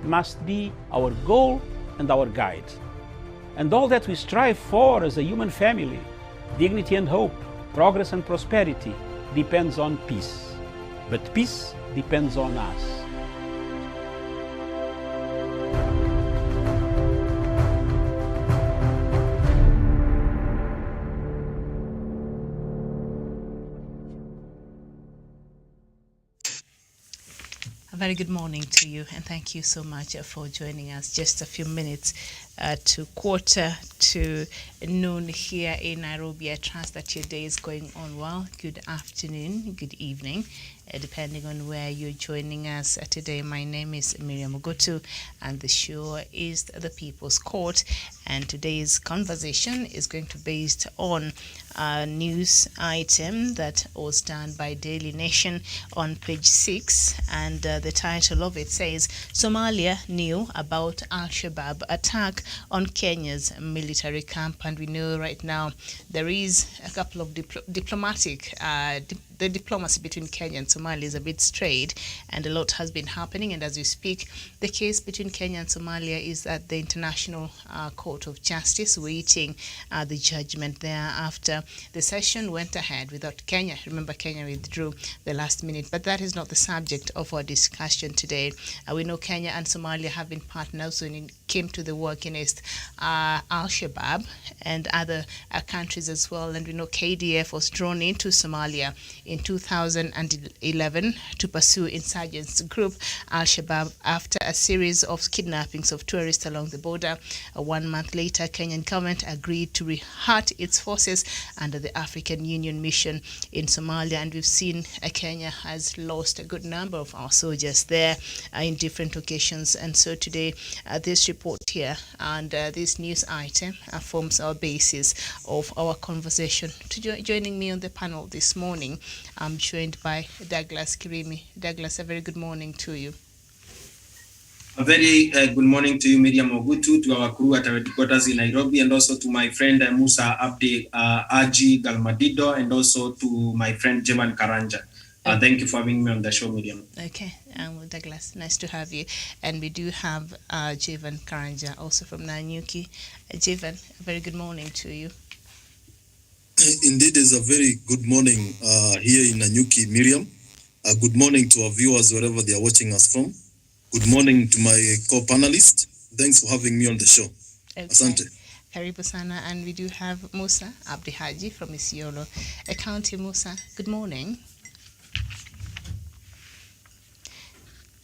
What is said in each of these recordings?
must be our goal and our guide. And all that we strive for as a human family, dignity and hope, progress and prosperity, depends on peace. But peace depends on us. A very good morning to you, and thank you so much for joining us. Just a few minutes to quarter to noon here in Nairobi. I trust that your day is going on well. Good afternoon, good evening, depending on where you're joining us today. My name is Miriam Ogutu, and the show is The People's Court. And today's conversation is going to be based on a news item that was done by Daily Nation on page 6, and the title of it says, Somalia knew about Al-Shabaab attack on Kenya's military camp. And we know right now there is a couple of diplomatic the diplomacy between Kenya and Somalia is a bit strayed, and a lot has been happening. And as we speak, the case between Kenya and Somalia is at the International Court of Justice, waiting the judgment there after the session went ahead without Kenya. Remember, Kenya withdrew the last minute, but that is not the subject of our discussion today. We know Kenya and Somalia have been partners when it came to the war against Al-Shabaab and other countries as well. And we know KDF was drawn into Somalia in 2011 to pursue insurgents group Al-Shabaab after a series of kidnappings of tourists along the border. 1 month later, Kenyan government agreed to rehat its forces under the African Union mission in Somalia, and we've seen Kenya has lost a good number of our soldiers there in different occasions. And so today, this report here and this news item forms our basis of our conversation. Joining me on the panel this morning, I'm joined by Douglas Kirimi. Douglas, a very good morning to you. A very good morning to you, Miriam Ogutu, to our crew at our headquarters in Nairobi, and also to my friend Musa Abdi Aji Galmadido, and also to my friend Jevan Karanja. Thank you for having me on the show, Miriam. Okay, Douglas, nice to have you. And we do have Jevan Karanja, also from Nanyuki. Jevan, a very good morning to you. Indeed, it's a very good morning here in Nanyuki, Miriam. Good morning to our viewers wherever they are watching us from. Good morning to my co-panelist. Thanks for having me on the show. Okay. Asante. Karibu sana. And we do have Musa Abdi Haji from Isiolo County. Musa, good morning.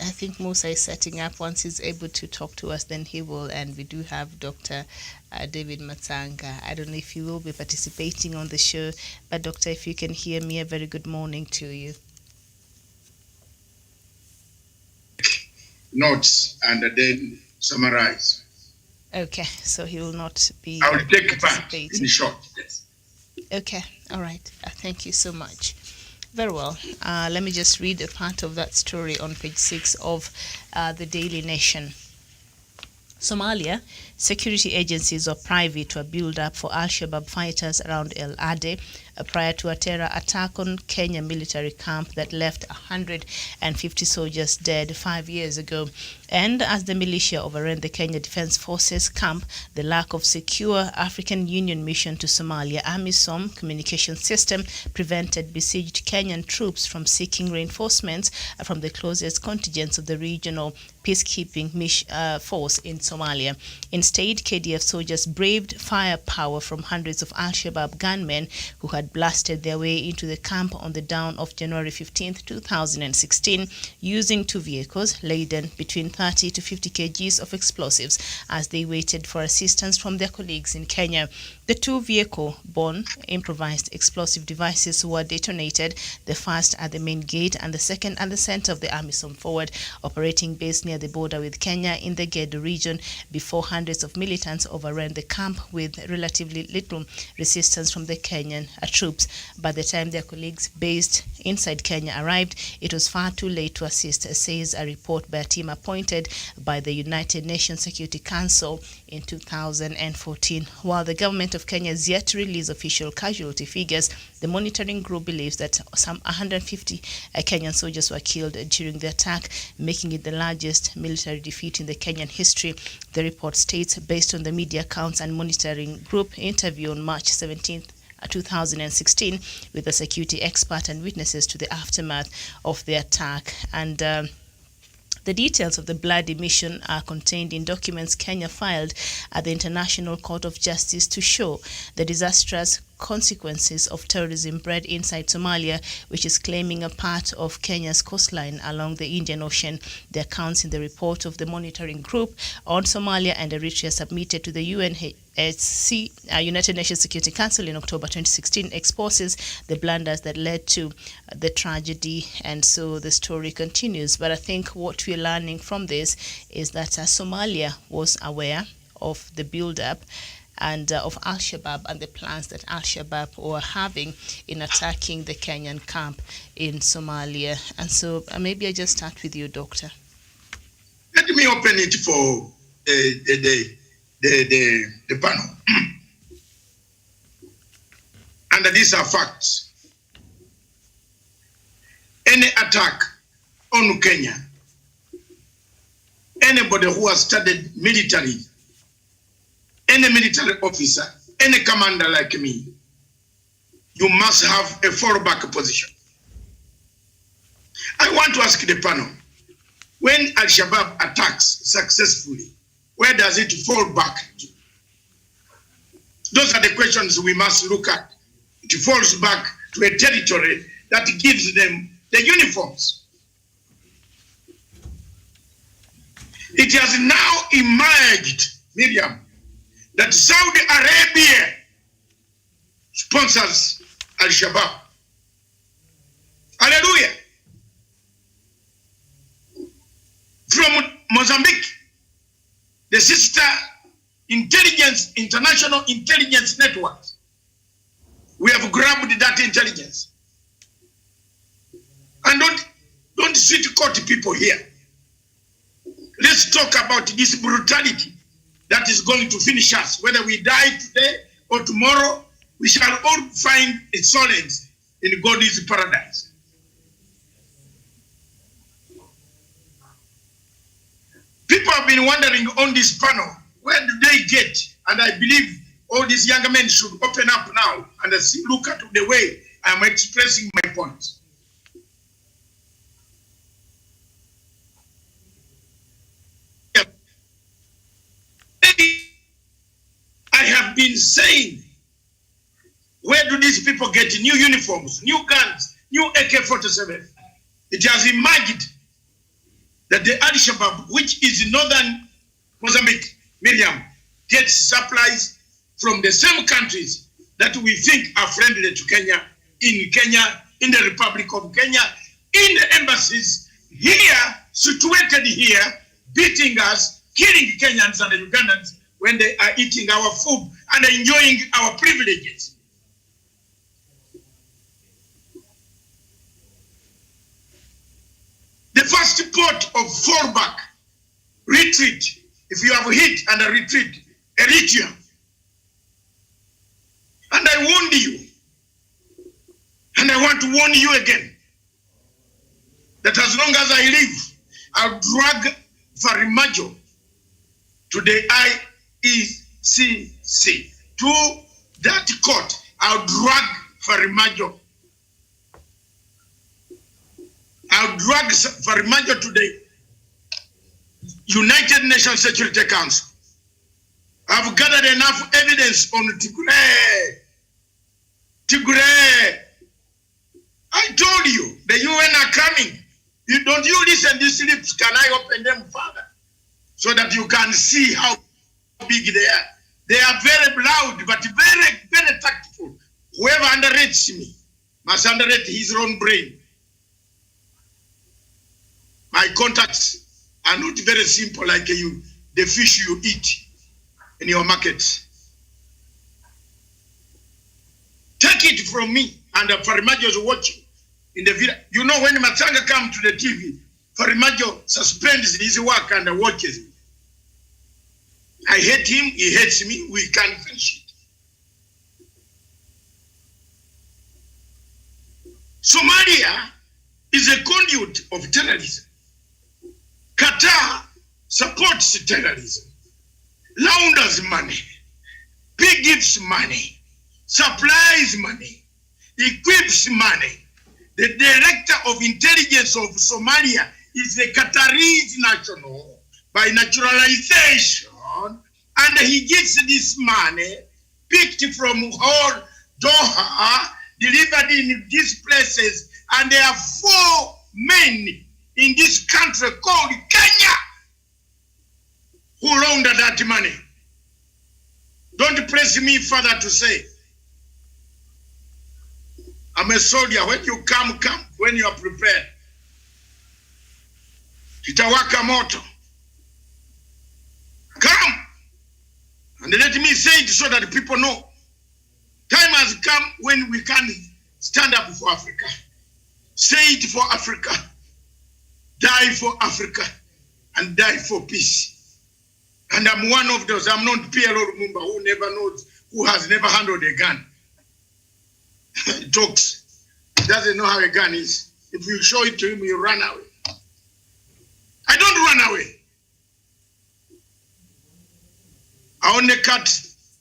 I think Musa is setting up. Once he's able to talk to us, then he will. And we do have Dr. David Matsanga. I don't know if you will be participating on the show, but Doctor, if you can hear me, a very good morning to you. Notes and then summarize. Okay, so he will not be I will take part participating. in short. Yes. Okay, all right. Thank you so much. Very well. Let me just read a part of that story on page 6 of the Daily Nation. Somalia, security agencies or private were built up for Al-Shabaab fighters around El Ade prior to a terror attack on Kenya military camp that left 150 soldiers dead 5 years ago. And as the militia overran the Kenya Defense Forces camp, the lack of secure African Union mission to Somalia AMISOM communication system prevented besieged Kenyan troops from seeking reinforcements from the closest contingents of the regional peacekeeping force in Somalia. Instead, KDF soldiers braved firepower from hundreds of Al-Shabaab gunmen who had blasted their way into the camp on the dawn of January 15, 2016, using 2 vehicles laden between 30 to 50 kgs of explosives as they waited for assistance from their colleagues in Kenya. The 2 vehicle-borne improvised explosive devices were detonated, the first at the main gate and the second at the center of the AMISOM forward operating base near the border with Kenya in the Gedo region, before hundreds of militants overran the camp with relatively little resistance from the Kenyan troops. By the time their colleagues based inside Kenya arrived, it was far too late to assist, says a report by a team appointed by the United Nations Security Council in 2014. While the government of Kenya is yet to release official casualty figures, the monitoring group believes that some 150 Kenyan soldiers were killed during the attack, making it the largest military defeat in the Kenyan history. The report states, based on the media accounts and monitoring group interview on March 17th, 2016 with a security expert and witnesses to the aftermath of the attack. And the details of the bloody mission are contained in documents Kenya filed at the International Court of Justice to show the disastrous consequences of terrorism bred inside Somalia, which is claiming a part of Kenya's coastline along the Indian Ocean. The accounts in the report of the monitoring group on Somalia and Eritrea submitted to the United Nations Security Council in October 2016 exposes the blunders that led to the tragedy, and so the story continues. But I think what we're learning from this is that Somalia was aware of the build-up and of Al-Shabaab and the plans that Al-Shabaab were having in attacking the Kenyan camp in Somalia. And so maybe I just start with you, Doctor. Let me open it for the panel. And these are facts. Any attack on Kenya, anybody who has studied military, any military officer, any commander like me, you must have a fallback position. I want to ask the panel, when Al-Shabaab attacks successfully, where does it fall back to? Those are the questions we must look at. It falls back to a territory that gives them the uniforms. It has now emerged, Miriam, that Saudi Arabia sponsors Al-Shabaab. Hallelujah. From Mozambique, the sister intelligence, international intelligence networks, we have grabbed that intelligence. And don't sweet coat people here. Let's talk about this brutality that is going to finish us. Whether we die today or tomorrow, we shall all find a solace in God's paradise. People have been wondering on this panel, where do they get? And I believe all these young men should open up now and look at the way I am expressing my points. I have been saying, where do these people get new uniforms, new guns, new AK-47? It has emerged that the Al-Shabaab, which is in northern Mozambique, Miriam, gets supplies from the same countries that we think are friendly to Kenya, in the Republic of Kenya, in the embassies here, situated here, beating us, killing Kenyans and the Ugandans when they are eating our food and enjoying our privileges. The first port of fallback, retreat, if you have hit and a retreat, Eritrea. And I warned you, and I want to warn you again, that as long as I live, I'll drag Farimajo to the IECC, to that court. I'll drag Farimajo. I'll drag Farimajo to the United Nations Security Council. I've gathered enough evidence on Tigray. I told you, the UN are coming. Don't you listen to these lips? Can I open them further? So that you can see how big they are. They are very loud, but very, very tactful. Whoever underrates me must underrate his own brain. My contacts are not very simple like you, the fish you eat in your markets. Take Take it from me. And Farimajo is watching in the video. You know, when Matanga comes to the TV, Farimajo suspends his work and watches me. I hate him, he hates me, we can't finish it. Somalia is a conduit of terrorism. Qatar supports terrorism, launders money, gives money, supplies money, equips money. The director of intelligence of Somalia is a Qatari national by naturalization, and he gets this money picked from all Doha, delivered in these places, and there are 4 men in this country called Kenya who launder that money. Don't press me further to say. I'm a soldier. When you come when you are prepared. Kitawaka moto. Come. And let me say it so that people know. Time has come when we can stand up for Africa. Say it for Africa. Die for Africa. And die for peace. And I'm one of those. I'm not PLO Lumumba who never knows, who has never handled a gun. He talks. He doesn't know how a gun is. If you show it to him, you run away. I don't run away. I only cut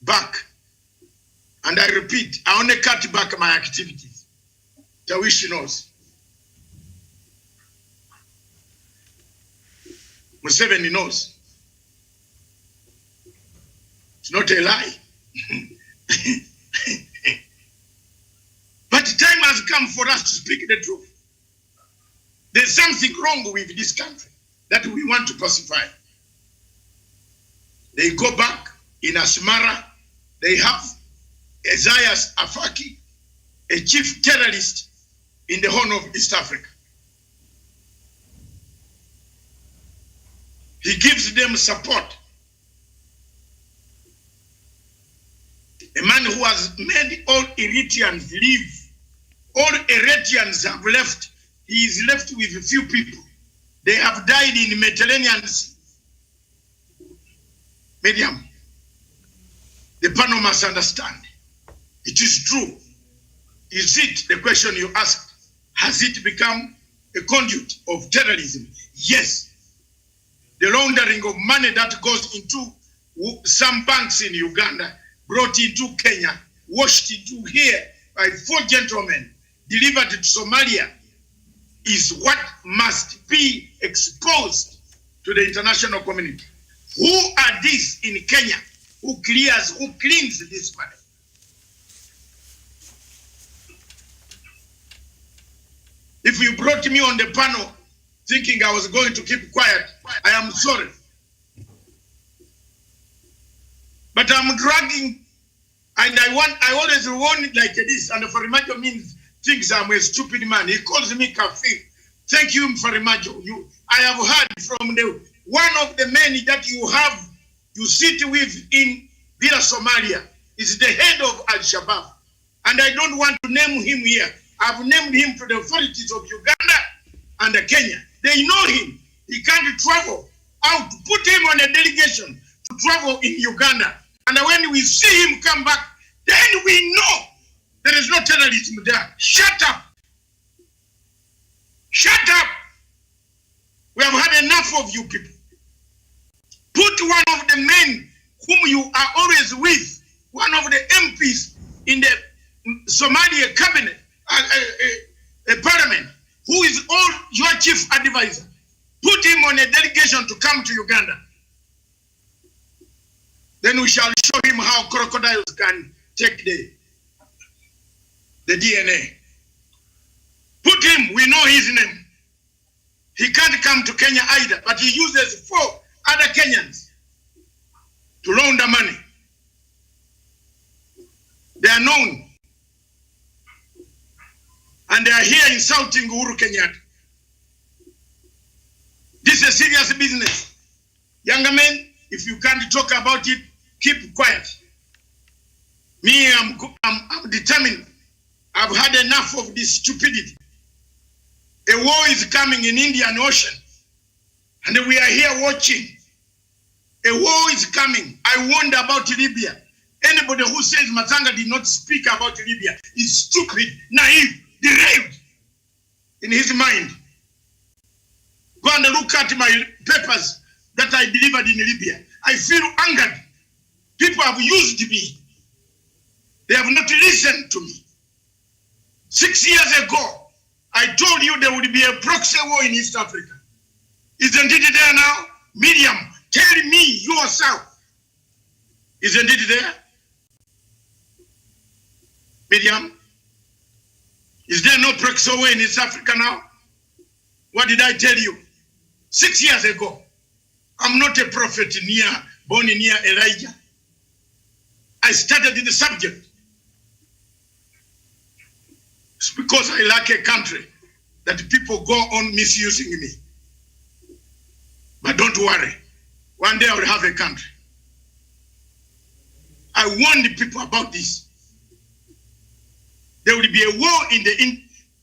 back. And I repeat, I only cut back my activities. Tawishi knows. Museveni knows. It's not a lie. But time has come for us to speak the truth. There's something wrong with this country that we want to pacify. They go back in Asmara. They have Isaias Afaki, a chief terrorist in the Horn of East Africa. He gives them support. A man who has made all Eritreans leave. All Eritreans have left. He is left with a few people. They have died in the Mediterranean Sea. Medium. The panel must understand. It is true. Is it, the question you asked, has it become a conduit of terrorism? Yes. The laundering of money that goes into some banks in Uganda, brought into Kenya, washed into here by 4 gentlemen, delivered to Somalia, is what must be exposed to the international community. Who are these in Kenya who cleans this money? If you brought me on the panel thinking I was going to keep quiet, I am sorry. But I'm dragging, and I always warn it like this, and Farimajo means thinks I'm a stupid man. He calls me kafir. Thank you, Farimajo. I have heard from the one of the men that you sit with in Villa Somalia is the head of Al-Shabaab. And I don't want to name him here. I've named him to the authorities of Uganda and Kenya. They know him. He can't travel out. Put him on a delegation to travel in Uganda. And when we see him come back, then we know there is no terrorism there. Shut up. Shut up. We have had enough of you people. Put one of the men whom you are always with, one of the MPs in the Somalia cabinet, parliament, who is all your chief advisor. Put him on a delegation to come to Uganda. Then we shall show him how crocodiles can take the DNA. Put him, we know his name. He can't come to Kenya either, but he uses 4 other Kenyans to launder money. They are known. And they are here insulting Uhuru Kenyatta. This is a serious business. Younger men, if you can't talk about it, keep quiet. Me, I'm determined I've had enough of this stupidity. A war is coming in Indian Ocean, and we are here watching. A war is coming. I warned about Libya. Anybody who says Mazanga did not speak about Libya is stupid, naive, deranged in his mind. Go and look at my papers that I delivered in Libya. I feel angered. People have used me. They have not listened to me. 6 years ago, I told you there would be a proxy war in East Africa. Isn't it there now? Miriam, tell me yourself. Isn't it there? Miriam, is there no proxy war in East Africa now? What did I tell you? 6 years ago. I'm not a prophet born near Elijah. I started the subject. It's because I lack a country that people go on misusing me. But don't worry. One day I will have a country. I warned the people about this. There will be a war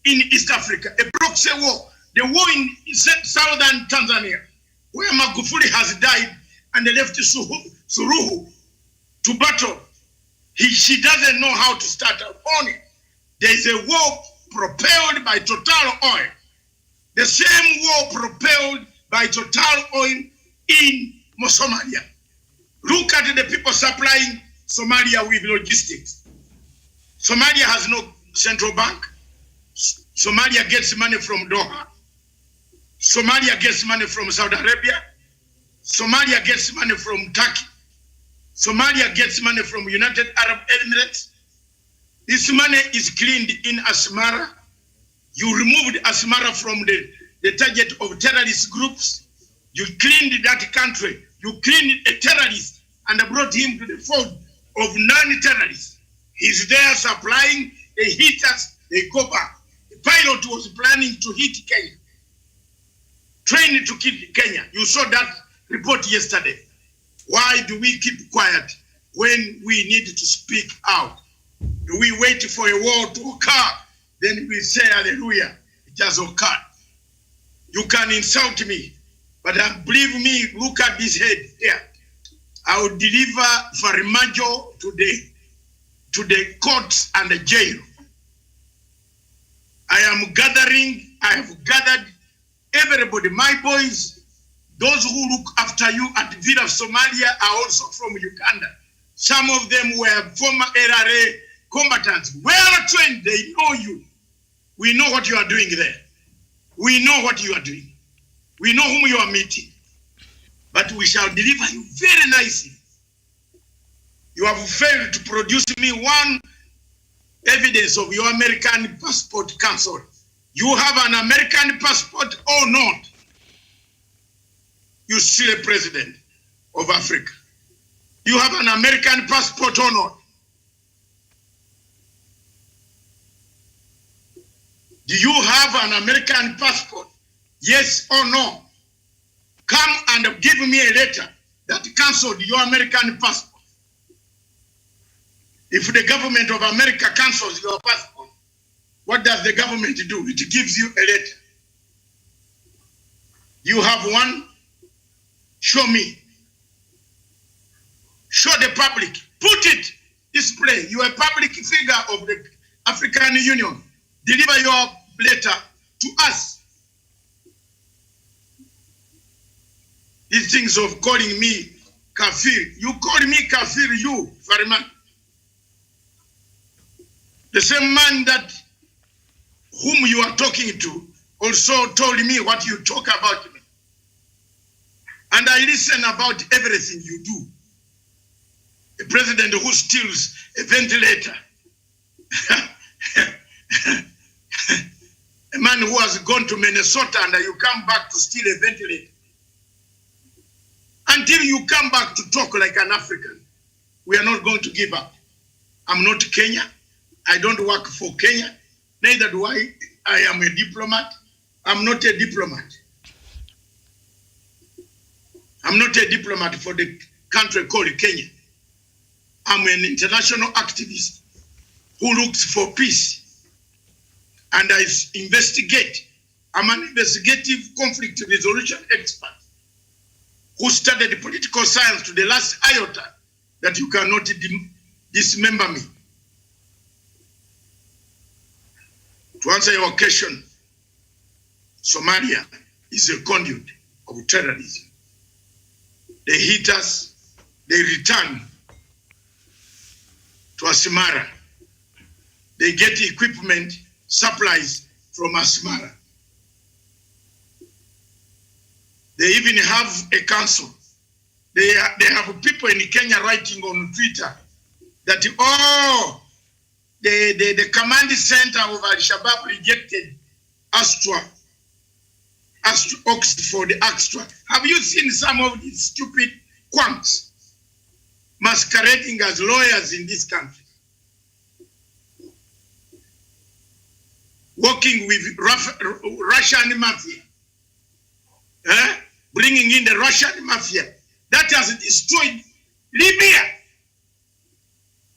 in East Africa, a proxy war. The war in southern Tanzania, where Magufuli has died and they left Suruhu to battle. She doesn't know how to start on it. There is a war propelled by Total Oil. The same war propelled by Total Oil in Somalia. Look at the people supplying Somalia with logistics. Somalia has no central bank. Somalia gets money from Doha. Somalia gets money from Saudi Arabia. Somalia gets money from Turkey. Somalia gets money from United Arab Emirates. This money is cleaned in Asmara. You removed Asmara from the target of terrorist groups. You cleaned that country. You cleaned a terrorist and brought him to the fold of non-terrorists. He's there supplying, they hit us, they go back. The pilot was planning to hit Kenya. Trained to kill Kenya. You saw that report yesterday. Why do we keep quiet when we need to speak out? Do we wait for a war to occur? Then we say, hallelujah, it has occurred. You can insult me, but believe me, look at this head here. I will deliver Farimajo to the courts and the jail. I have gathered everybody, my boys, those who look after you at the Villa of Somalia are also from Uganda. Some of them were former LRA combatants. Well trained, they know you. We know what you are doing there. We know what you are doing. We know whom you are meeting. But we shall deliver you very nicely. You have failed to produce me one evidence of your American passport cancelled. You have an American passport or not? You still a president of Africa. You have an American passport or not? Do you have an American passport? Yes or no? Come and give me a letter that cancelled your American passport. If the government of America cancels your passport, what does the government do? It gives you a letter. You have one? Show me. Show the public. Put it. Display. You are a public figure of the African Union. Deliver your letter to us. These things of calling me kafir. You call me kafir, you, Fariman. The same man that whom you are talking to also told me what you talk about me. And I listen about everything you do. A president who steals a ventilator. A man who has gone to Minnesota and you come back to steal a ventilator. Until you come back to talk like an African, we are not going to give up. I'm not Kenya. I don't work for Kenya. Neither do I. I am a diplomat. I'm not a diplomat. I'm not a diplomat for the country called Kenya. I'm an international activist who looks for peace. and I investigate. I'm an investigative conflict resolution expert who studied political science to the last iota that you cannot dismember me. To answer your question, Somalia is a conduit of terrorism. They hit us, they return to Asmara. They get equipment, supplies from Asmara. They even have a council. They have people in Kenya writing on Twitter that, the command center of Al-Shabaab rejected Oxford Astra. Have you seen some of these stupid quacks masquerading as lawyers in this country? Working with Russian mafia. Bringing in the Russian mafia. That has destroyed Libya.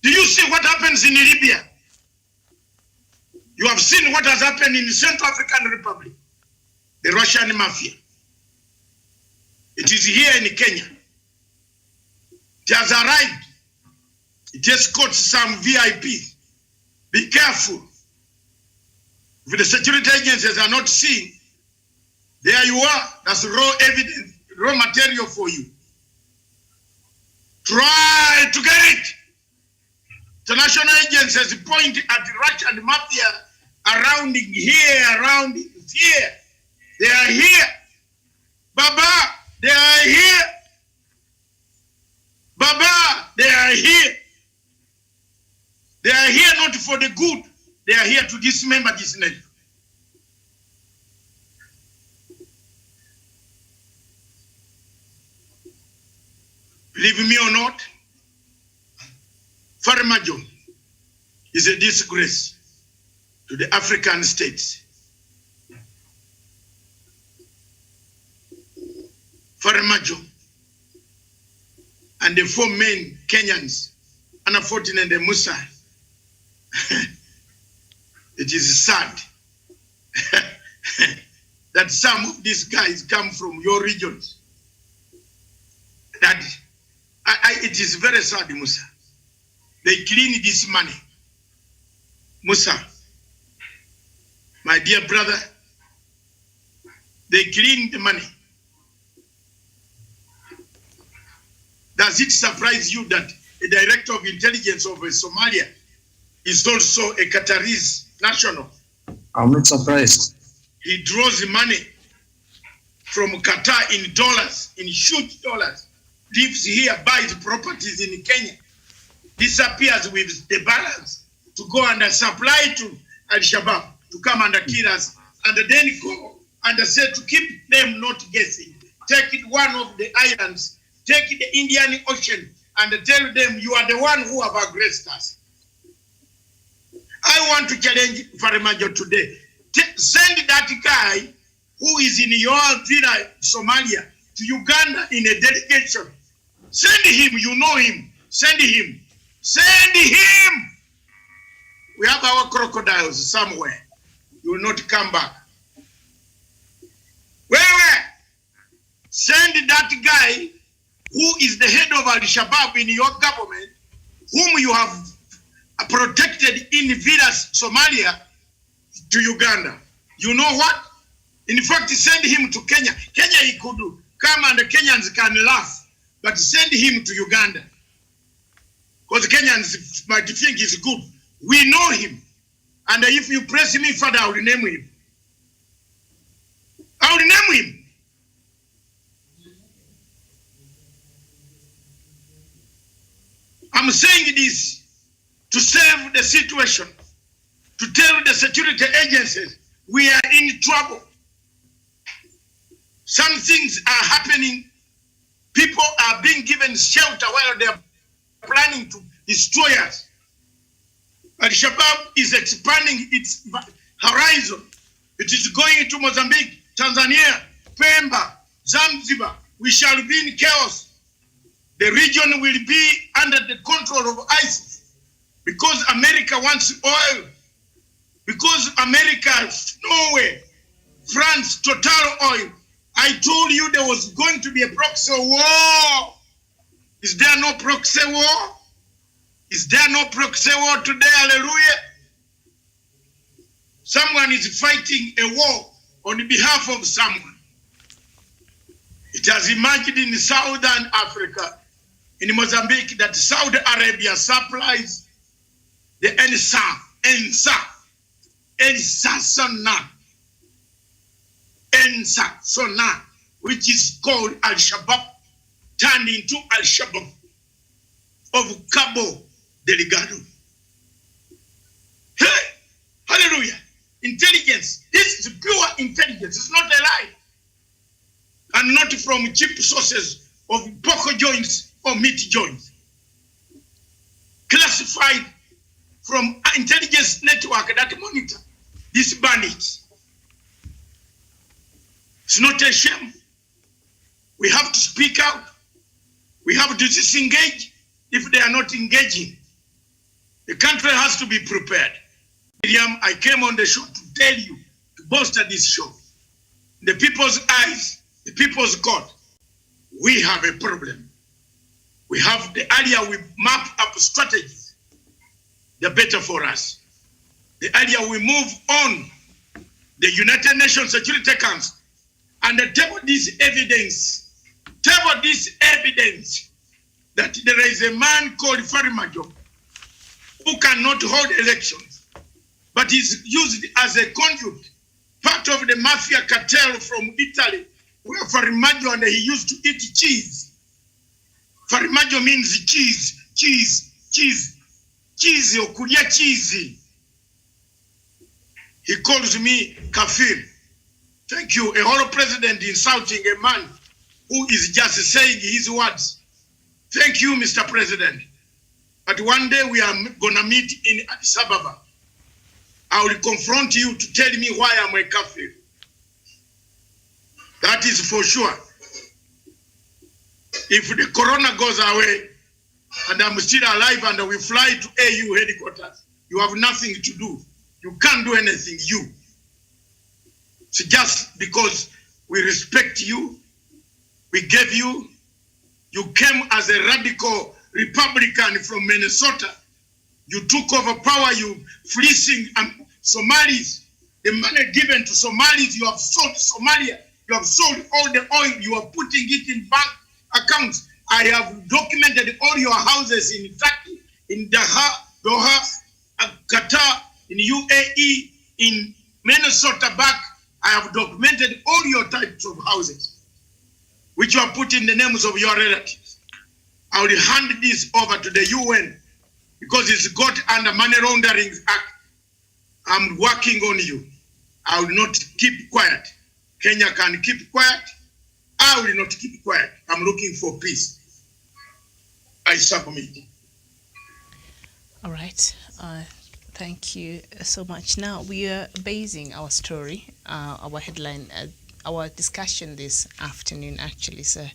Do you see what happens in Libya? You have seen what has happened in the Central African Republic. The Russian mafia. It is here in Kenya. It has arrived. It has caught some VIPs. Be careful. If the security agencies are not seeing, there you are. That's raw evidence, raw material for you. Try to get it. International agencies point at the Russian mafia around here, around here. They are here. Baba, they are here. Baba, they are here. They are here not for the good. They are here to dismember this nation. Believe me or not, Farmajo is a disgrace to the African states. Farmajo and the 4 main Kenyans, Anna Fortin and the Musa. It is sad that some of these guys come from your regions. That it is very sad, Musa. They clean this money. Musa, my dear brother, they clean the money. Does it surprise you that a director of intelligence of Somalia is also a Qataris national? I'm not surprised. He draws money from Qatar in dollars, in huge dollars, lives here, buys properties in Kenya, disappears with the balance to go and supply to Al-Shabaab to come and kill us, and then go and say to keep them not guessing. Take it one of the islands, take the Indian Ocean, and tell them you are the one who have aggressed us. I want to challenge Farmajo today. Send that guy who is in your villa, Somalia, to Uganda in a delegation. Send him, you know him. Send him. Send him. We have our crocodiles somewhere. You will not come back. Where? Send that guy who is the head of Al-Shabaab in your government, whom you have protected in villas, Somalia, to Uganda. You know what? In fact, send him to Kenya. Kenya, he could come and the Kenyans can laugh, but send him to Uganda. Because the Kenyans might think he's good. We know him. And if you press me further, I will name him. I will name him. I'm saying this to save the situation, to tell the security agencies we are in trouble. Some things are happening. People are being given shelter while they are planning to destroy us. Al-Shabaab is expanding its horizon. It is going to Mozambique, Tanzania, Pemba, Zanzibar. We shall be in chaos. The region will be under the control of ISIS because America wants oil, because America, Norway, France, Total Oil, I told you there was going to be a proxy war. Is there no proxy war? Is there no proxy war today? Hallelujah. Someone is fighting a war on behalf of someone. It has emerged in Southern Africa, in Mozambique, that Saudi Arabia supplies the Sona, which is called Al-Shabaab, turned into Al-Shabaab of Cabo Delgado. Hey, hallelujah. Intelligence. This is pure intelligence. It's not a lie. And not from cheap sources of pork joints or meat joints. Classified from intelligence network that monitor these bandits. It's not a shame. We have to speak out. We have to disengage if they are not engaging. The country has to be prepared. Miriam, I came on the show to tell you, to bolster this show. The people's eyes, the people's God, we have a problem. We have the earlier we map up strategies, the better for us. The earlier we move on, the United Nations Security Council, and table this evidence that there is a man called Farimajo who cannot hold elections, but is used as a conduit, part of the mafia cartel from Italy, where Farimajo, and he used to eat cheese. Farimajo means cheese, or kulia cheese. He calls me kafir. Thank you. A whole president insulting a man who is just saying his words. Thank you, Mr. President. But one day we are going to meet in Addis Ababa. I will confront you to tell me why I'm a kafir. That is for sure. If the corona goes away and I'm still alive and we fly to AU headquarters, you have nothing to do. You can't do anything, you. So just because we respect you, we gave you, you came as a radical Republican from Minnesota. You took over power, you fleecing Somalis. The money given to Somalis, you have sold Somalia. You have sold all the oil, you are putting it in bank accounts. I have documented all your houses in Turkey, in Doha, Qatar, in UAE, in Minnesota back. I have documented all your types of houses, which you have put in the names of your relatives. I will hand this over to the UN because it's got under Money Laundering Act. I'm working on you. I will not keep quiet. Kenya can keep quiet. I will not keep quiet. I'm looking for peace. I submit. All right. Thank you so much. Now, we are basing our story, our headline, our discussion this afternoon, actually, so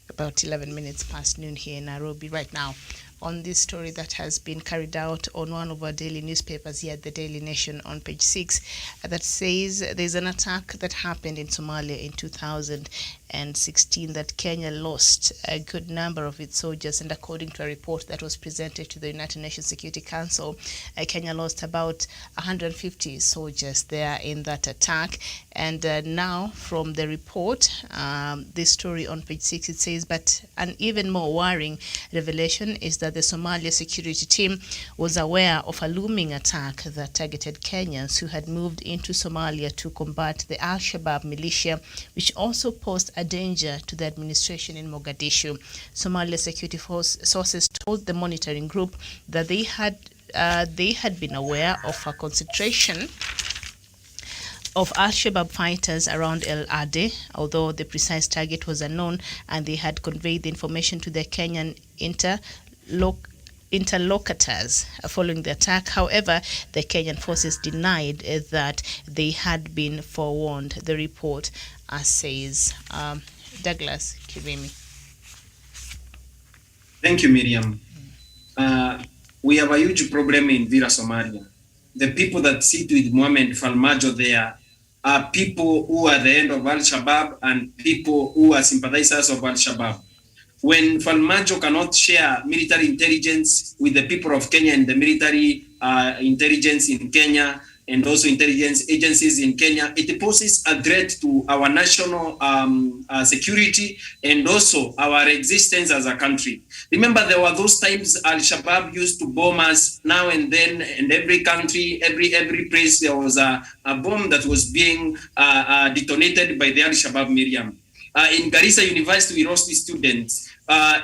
about 11 minutes past noon here in Nairobi right now, on this story that has been carried out on one of our daily newspapers here at the Daily Nation on page 6, that says there's an attack that happened in Somalia in 2016 that Kenya lost a good number of its soldiers, and according to a report that was presented to the United Nations Security Council, Kenya lost about 150 soldiers there in that attack. And now from the report, this story on page 6, it says, but an even more worrying revelation is that the Somalia security team was aware of a looming attack that targeted Kenyans who had moved into Somalia to combat the Al-Shabaab militia, which also posed a danger to the administration in Mogadishu. Somalia security force sources told the monitoring group that they had been aware of a concentration of Al-Shabaab fighters around El Ade, although the precise target was unknown, and they had conveyed the information to their Kenyan interlocutors following the attack. However, the Kenyan forces denied that they had been forewarned. The report says. Douglas Kirimi. Thank you, Miriam. We have a huge problem in Vira, Somalia. the people that sit with Mohamed Farmajo there are people who are the end of Al-Shabaab and people who are sympathizers of Al-Shabaab. When Farmajo cannot share military intelligence with the people of Kenya and the military intelligence in Kenya and also intelligence agencies in Kenya, it poses a threat to our national security and also our existence as a country. Remember, there were those times Al-Shabaab used to bomb us now and then, and every country, every place, there was a bomb that was being detonated by the Al-Shabaab, Miriam. In Garissa University, we lost the students.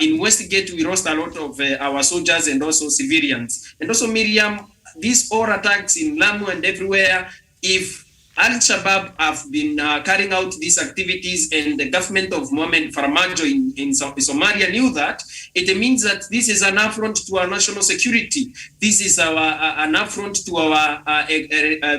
In Westgate, we lost a lot of our soldiers and also civilians. And also, Miriam, these all attacks in Lamu and everywhere, if Al-Shabaab have been carrying out these activities and the government of Mohamed Farmajo in Somalia knew that, it means that this is an affront to our national security. This is an affront to our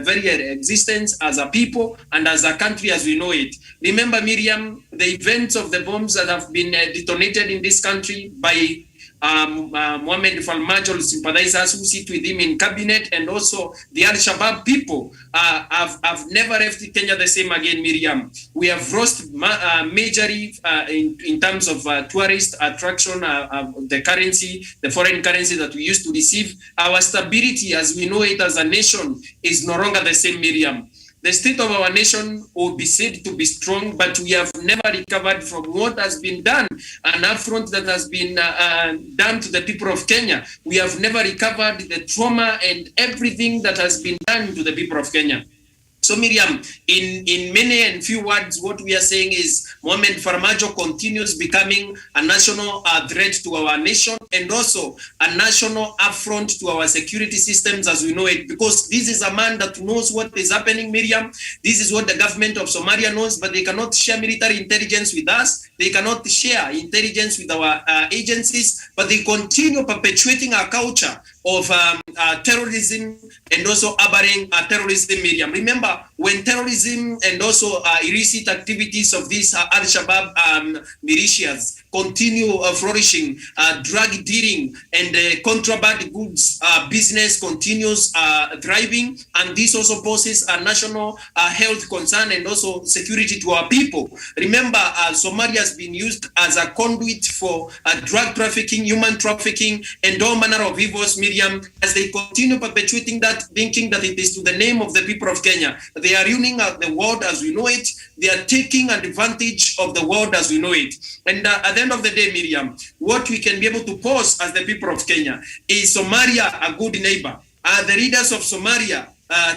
very existence as a people and as a country as we know it. Remember, Miriam, the events of the bombs that have been detonated in this country by Mohamed Farmajo sympathizers who sit with him in cabinet, and also the Al-Shabaab people have never left Kenya the same again, Miriam. We have lost majorly in terms of tourist attraction, the currency, the foreign currency that we used to receive. Our stability as we know it as a nation is no longer the same, Miriam. The state of our nation will be said to be strong, but we have never recovered from what has been done, an affront that has been done to the people of Kenya. We have never recovered the trauma and everything that has been done to the people of Kenya. So Miriam, in many and few words, what we are saying is Mohamed Farmajo continues becoming a national threat to our nation and also a national affront to our security systems as we know it, because this is a man that knows what is happening, Miriam. This is what the government of Somalia knows, but they cannot share military intelligence with us. They cannot share intelligence with our agencies, but they continue perpetuating our culture of terrorism and also harboring terrorism, Miriam. Remember, when terrorism and also illicit activities of these Al-Shabaab militias continue flourishing, drug dealing and contraband goods business continues thriving, and this also poses a national health concern and also security to our people. Remember, Somalia has been used as a conduit for drug trafficking, human trafficking, and all manner of evils, Miriam, as they continue perpetuating that, thinking that it is to the name of the people of Kenya. They are ruining the world as we know it. They are taking advantage of the world as we know it. And at the end of the day, Miriam, what we can be able to pose as the people of Kenya is Somalia a good neighbor? Are the leaders of Somalia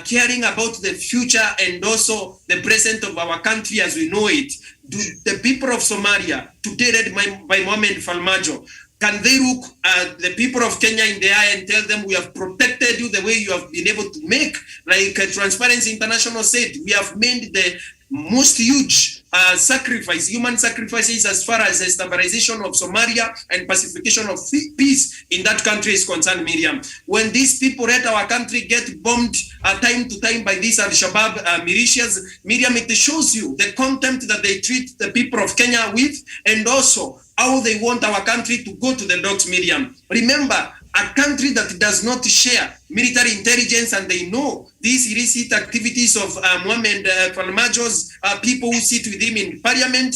caring about the future and also the present of our country as we know it? Do the people of Somalia, today led by Mohamed Farmajo, can they look at the people of Kenya in the eye and tell them, we have protected you the way you have been able to make? Like Transparency International said, we have made the most huge sacrifice, human sacrifices as far as the stabilization of Somalia and pacification of peace in that country is concerned, Miriam. When these people at our country get bombed time to time by these Al-Shabaab militias, Miriam, it shows you the contempt that they treat the people of Kenya with, and also how they want our country to go to the dogs, Miriam. Remember, a country that does not share military intelligence, and they know these illicit activities of Mohamed Farmajo's people who sit with him in parliament,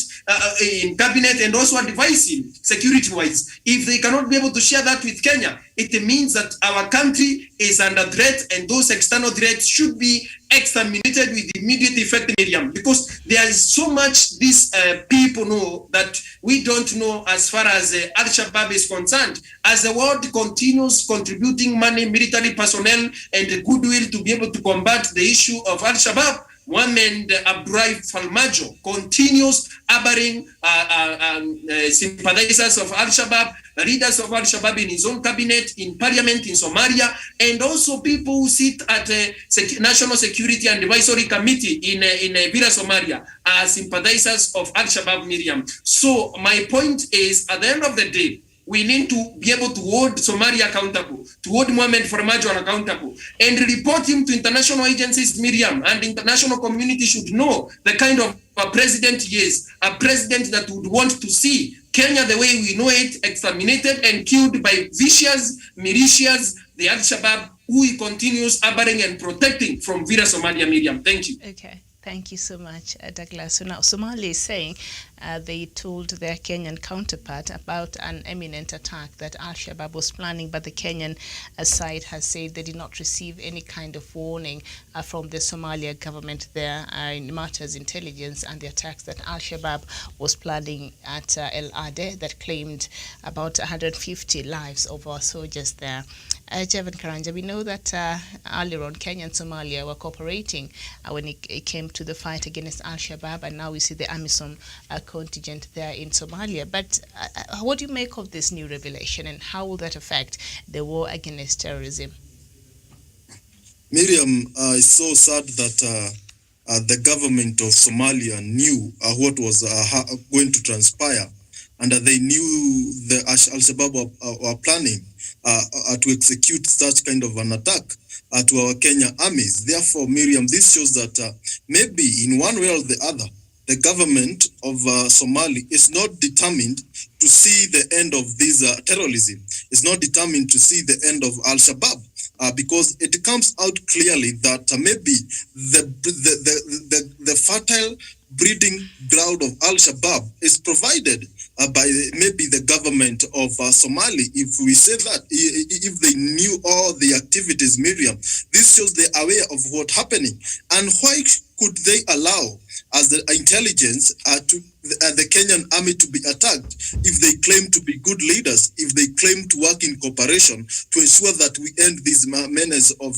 in cabinet, and also advise him security-wise. If they cannot be able to share that with Kenya, it means that our country is under threat, and those external threats should be exterminated with immediate effect, Miriam, because there is so much these people know that we don't know as far as Al-Shabaab is concerned. As the world continues contributing money, military personnel, and goodwill to be able to combat the issue of Al-Shabaab, Mohamed Farmajo continues harboring sympathizers of Al-Shabaab, leaders of Al-Shabaab in his own cabinet, in parliament, in Somalia, and also people who sit at a National Security and Advisory Committee in Villa Somalia are sympathizers of Al-Shabaab, Miriam. So my point is, at the end of the day, we need to be able to hold Somalia accountable, to hold Mohamed Farmajo accountable, and report him to international agencies, Miriam, and the international community should know the kind of a president he is, a president that would want to see Kenya, the way we know it, exterminated and killed by vicious militias, the Al-Shabaab, who he continues harboring and protecting from Vira Somalia. Miriam. Thank you. Okay. Thank you so much, Douglas. So now Somalia is saying they told their Kenyan counterpart about an imminent attack that Al-Shabaab was planning, but the Kenyan side has said they did not receive any kind of warning from the Somalia government there in matters intelligence and the attacks that Al-Shabaab was planning at El Ade that claimed about 150 lives of our soldiers there. Jevan Karanja, we know that earlier on Kenya and Somalia were cooperating when it came to the fight against Al-Shabaab, and now we see the AMISOM contingent there in Somalia. But what do you make of this new revelation, and how will that affect the war against terrorism? Miriam, it's so sad that the government of Somalia knew what was going to transpire, and they knew the Al-Shabaab were planning to execute such kind of an attack to our Kenya armies. Therefore, Miriam, this shows that maybe in one way or the other, the government of Somalia is not determined to see the end of this terrorism. It's not determined to see the end of Al-Shabaab because it comes out clearly that maybe the fertile breeding ground of Al-Shabaab is provided by maybe the government of Somalia. If we say that, if they knew all the activities, Miriam, this shows they're aware of what's happening. And why could they allow as the intelligence the Kenyan army to be attacked if they claim to be good leaders, if they claim to work in cooperation to ensure that we end this menace of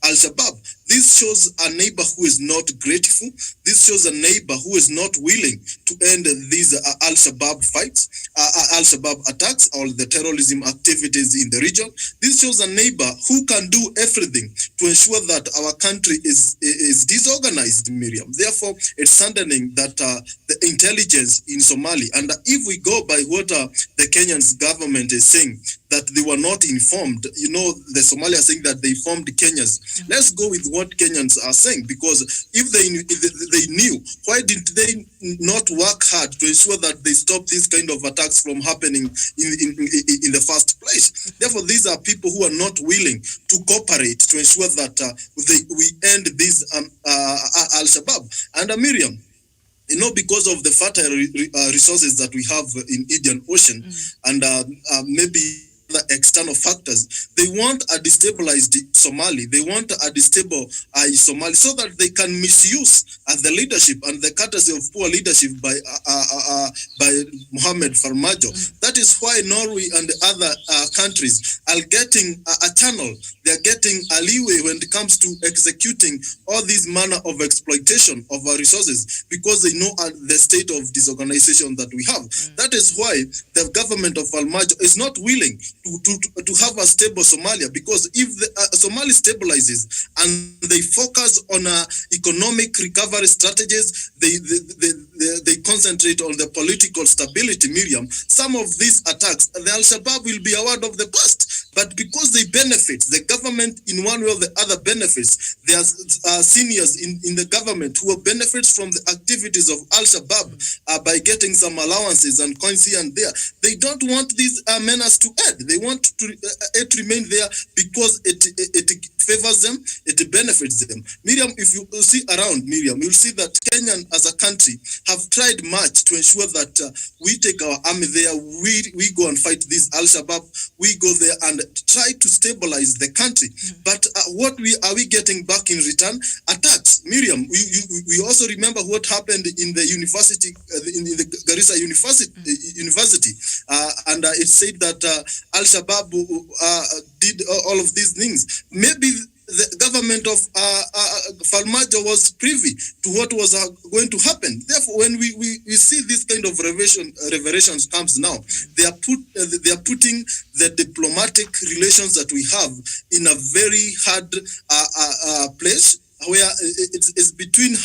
Al-Shabaab? This shows a neighbor who is not grateful. This shows a neighbor who is not willing to end these Al-Shabaab fights, Al-Shabaab attacks, or the terrorism activities in the region. This shows a neighbor who can do everything to ensure that our country is disorganized, Miriam. Therefore, it's saddening that the intelligence in Somalia, and if we go by what the Kenyan government is saying, that they were not informed. You know, the Somalia saying that they informed Kenyans. Let's go with what Kenyans are saying, because if they knew, why did they not work hard to ensure that they stop these kind of attacks from happening in the first place? Therefore, these are people who are not willing to cooperate to ensure that we end this Al-Shabaab. And Miriam, you know, because of the fertile resources that we have in Indian Ocean, and maybe the external factors, they want a destabilized Somali. They want a destable Somali so that they can misuse the leadership and the courtesy of poor leadership by Mohamed Farmajo. That is why Norway and other countries are getting a channel. They are getting a leeway when it comes to executing all these manner of exploitation of our resources, because they know the state of disorganization that we have. That is why the government of Farmajo is not willing to have a stable Somalia, because if the Somalia stabilizes and they focus on economic recovery strategies, they concentrate on the political stability, Miriam, some of these attacks, the Al-Shabaab will be a word of the past. But because they benefit, the government in one way or the other benefits, there are seniors in the government who benefits from the activities of Al-Shabaab by getting some allowances and coins here and there. They don't want these menace to end. They want it to remain there because it favors them, it benefits them. Miriam, if you see around, Miriam, you'll see that Kenya as a country have tried much to ensure that we take our army there, we go and fight this Al-Shabaab, we go there and try to stabilize the country. But what are we getting back in return? Attacks. Miriam, we also remember what happened in the university, in the Garissa University, and it said that Al-Shabaab did all of these things. Maybe the government of Farmajo was privy to what was going to happen. Therefore, when we see this kind of revelations comes now, they are putting the diplomatic relations that we have in a very hard place. where it's between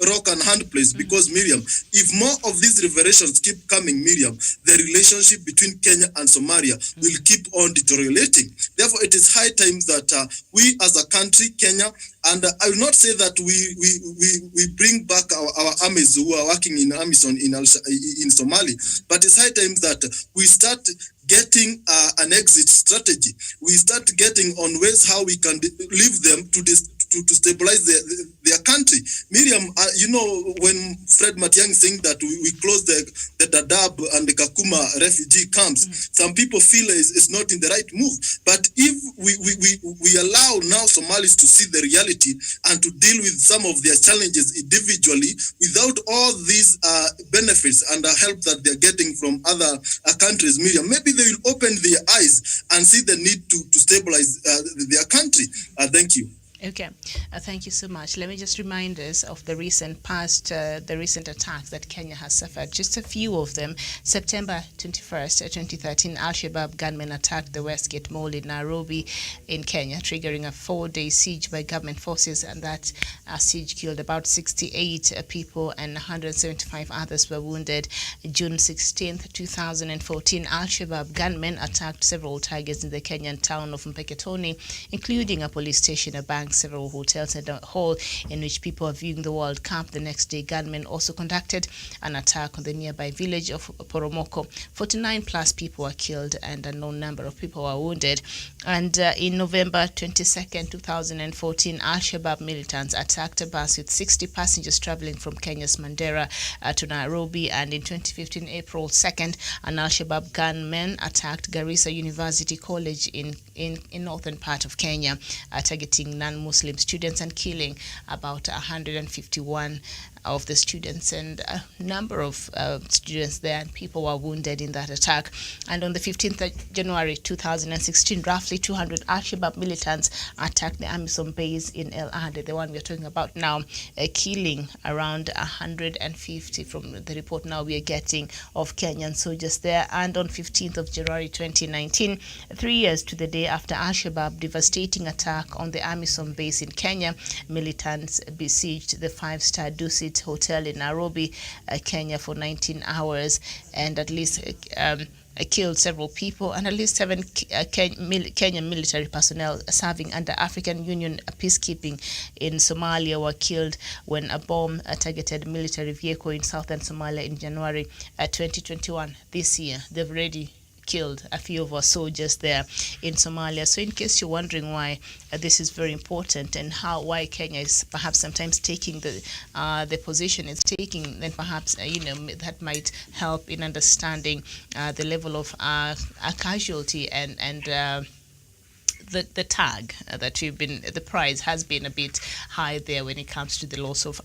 rock and hard place, because Miriam, if more of these revelations keep coming, Miriam, the relationship between Kenya and Somalia will keep on deteriorating. Therefore, it is high time that we as a country, Kenya, and I will not say that we bring back our armies who are working in AMISOM in Somalia, but it's high time that we start getting an exit strategy. We start getting on ways how we can leave them to stabilize their country. Miriam, you know, when Fred Matiang'i saying that we close the Dadaab and the Kakuma refugee camps, some people feel it's not in the right move. But if we allow now Somalis to see the reality and to deal with some of their challenges individually without all these benefits and help that they're getting from other countries, Miriam, maybe they will open their eyes and see the need to stabilize their country. Thank you. Okay, thank you so much. Let me just remind us of the recent attacks that Kenya has suffered. Just a few of them. September 21st, 2013, Al-Shabaab gunmen attacked the Westgate Mall in Nairobi in Kenya, triggering a 4-day siege by government forces, and that siege killed about 68 people and 175 others were wounded. June 16th, 2014, Al-Shabaab gunmen attacked several targets in the Kenyan town of Mpeketoni, including a police station, a bank, several hotels, and a hall in which people are viewing the World Cup. The next day, gunmen also conducted an attack on the nearby village of Poromoko. 49 plus people were killed and a known number of people were wounded. And in November 22nd, 2014, Al-Shabaab militants attacked a bus with 60 passengers traveling from Kenya's Mandera to Nairobi. And in 2015, April 2nd, an Al-Shabaab gunman attacked Garissa University College in northern part of Kenya, targeting non-Muslim students and killing about 151 of the students, and a number of students there and people were wounded in that attack. And on the 15th of January 2016, roughly 200 Al-Shabaab militants attacked the AMISOM base in El Ade, the one we're talking about now, killing around 150 from the report now we are getting of Kenyan soldiers there. And on 15th of January 2019, 3 years to the day after Al-Shabaab devastating attack on the AMISOM base in Kenya, militants besieged the 5-star Dusit hotel in Nairobi, Kenya for 19 hours and at least killed several people, and at least 7 Kenyan military personnel serving under African Union peacekeeping in Somalia were killed when a bomb targeted military vehicle in southern Somalia in January 2021. This year, they've already killed a few of our soldiers there in Somalia. So in case you're wondering why this is very important and why Kenya is perhaps sometimes taking the position it's taking, then perhaps that might help in understanding the level of casualty and the tag that the price has been a bit high there when it comes to the loss of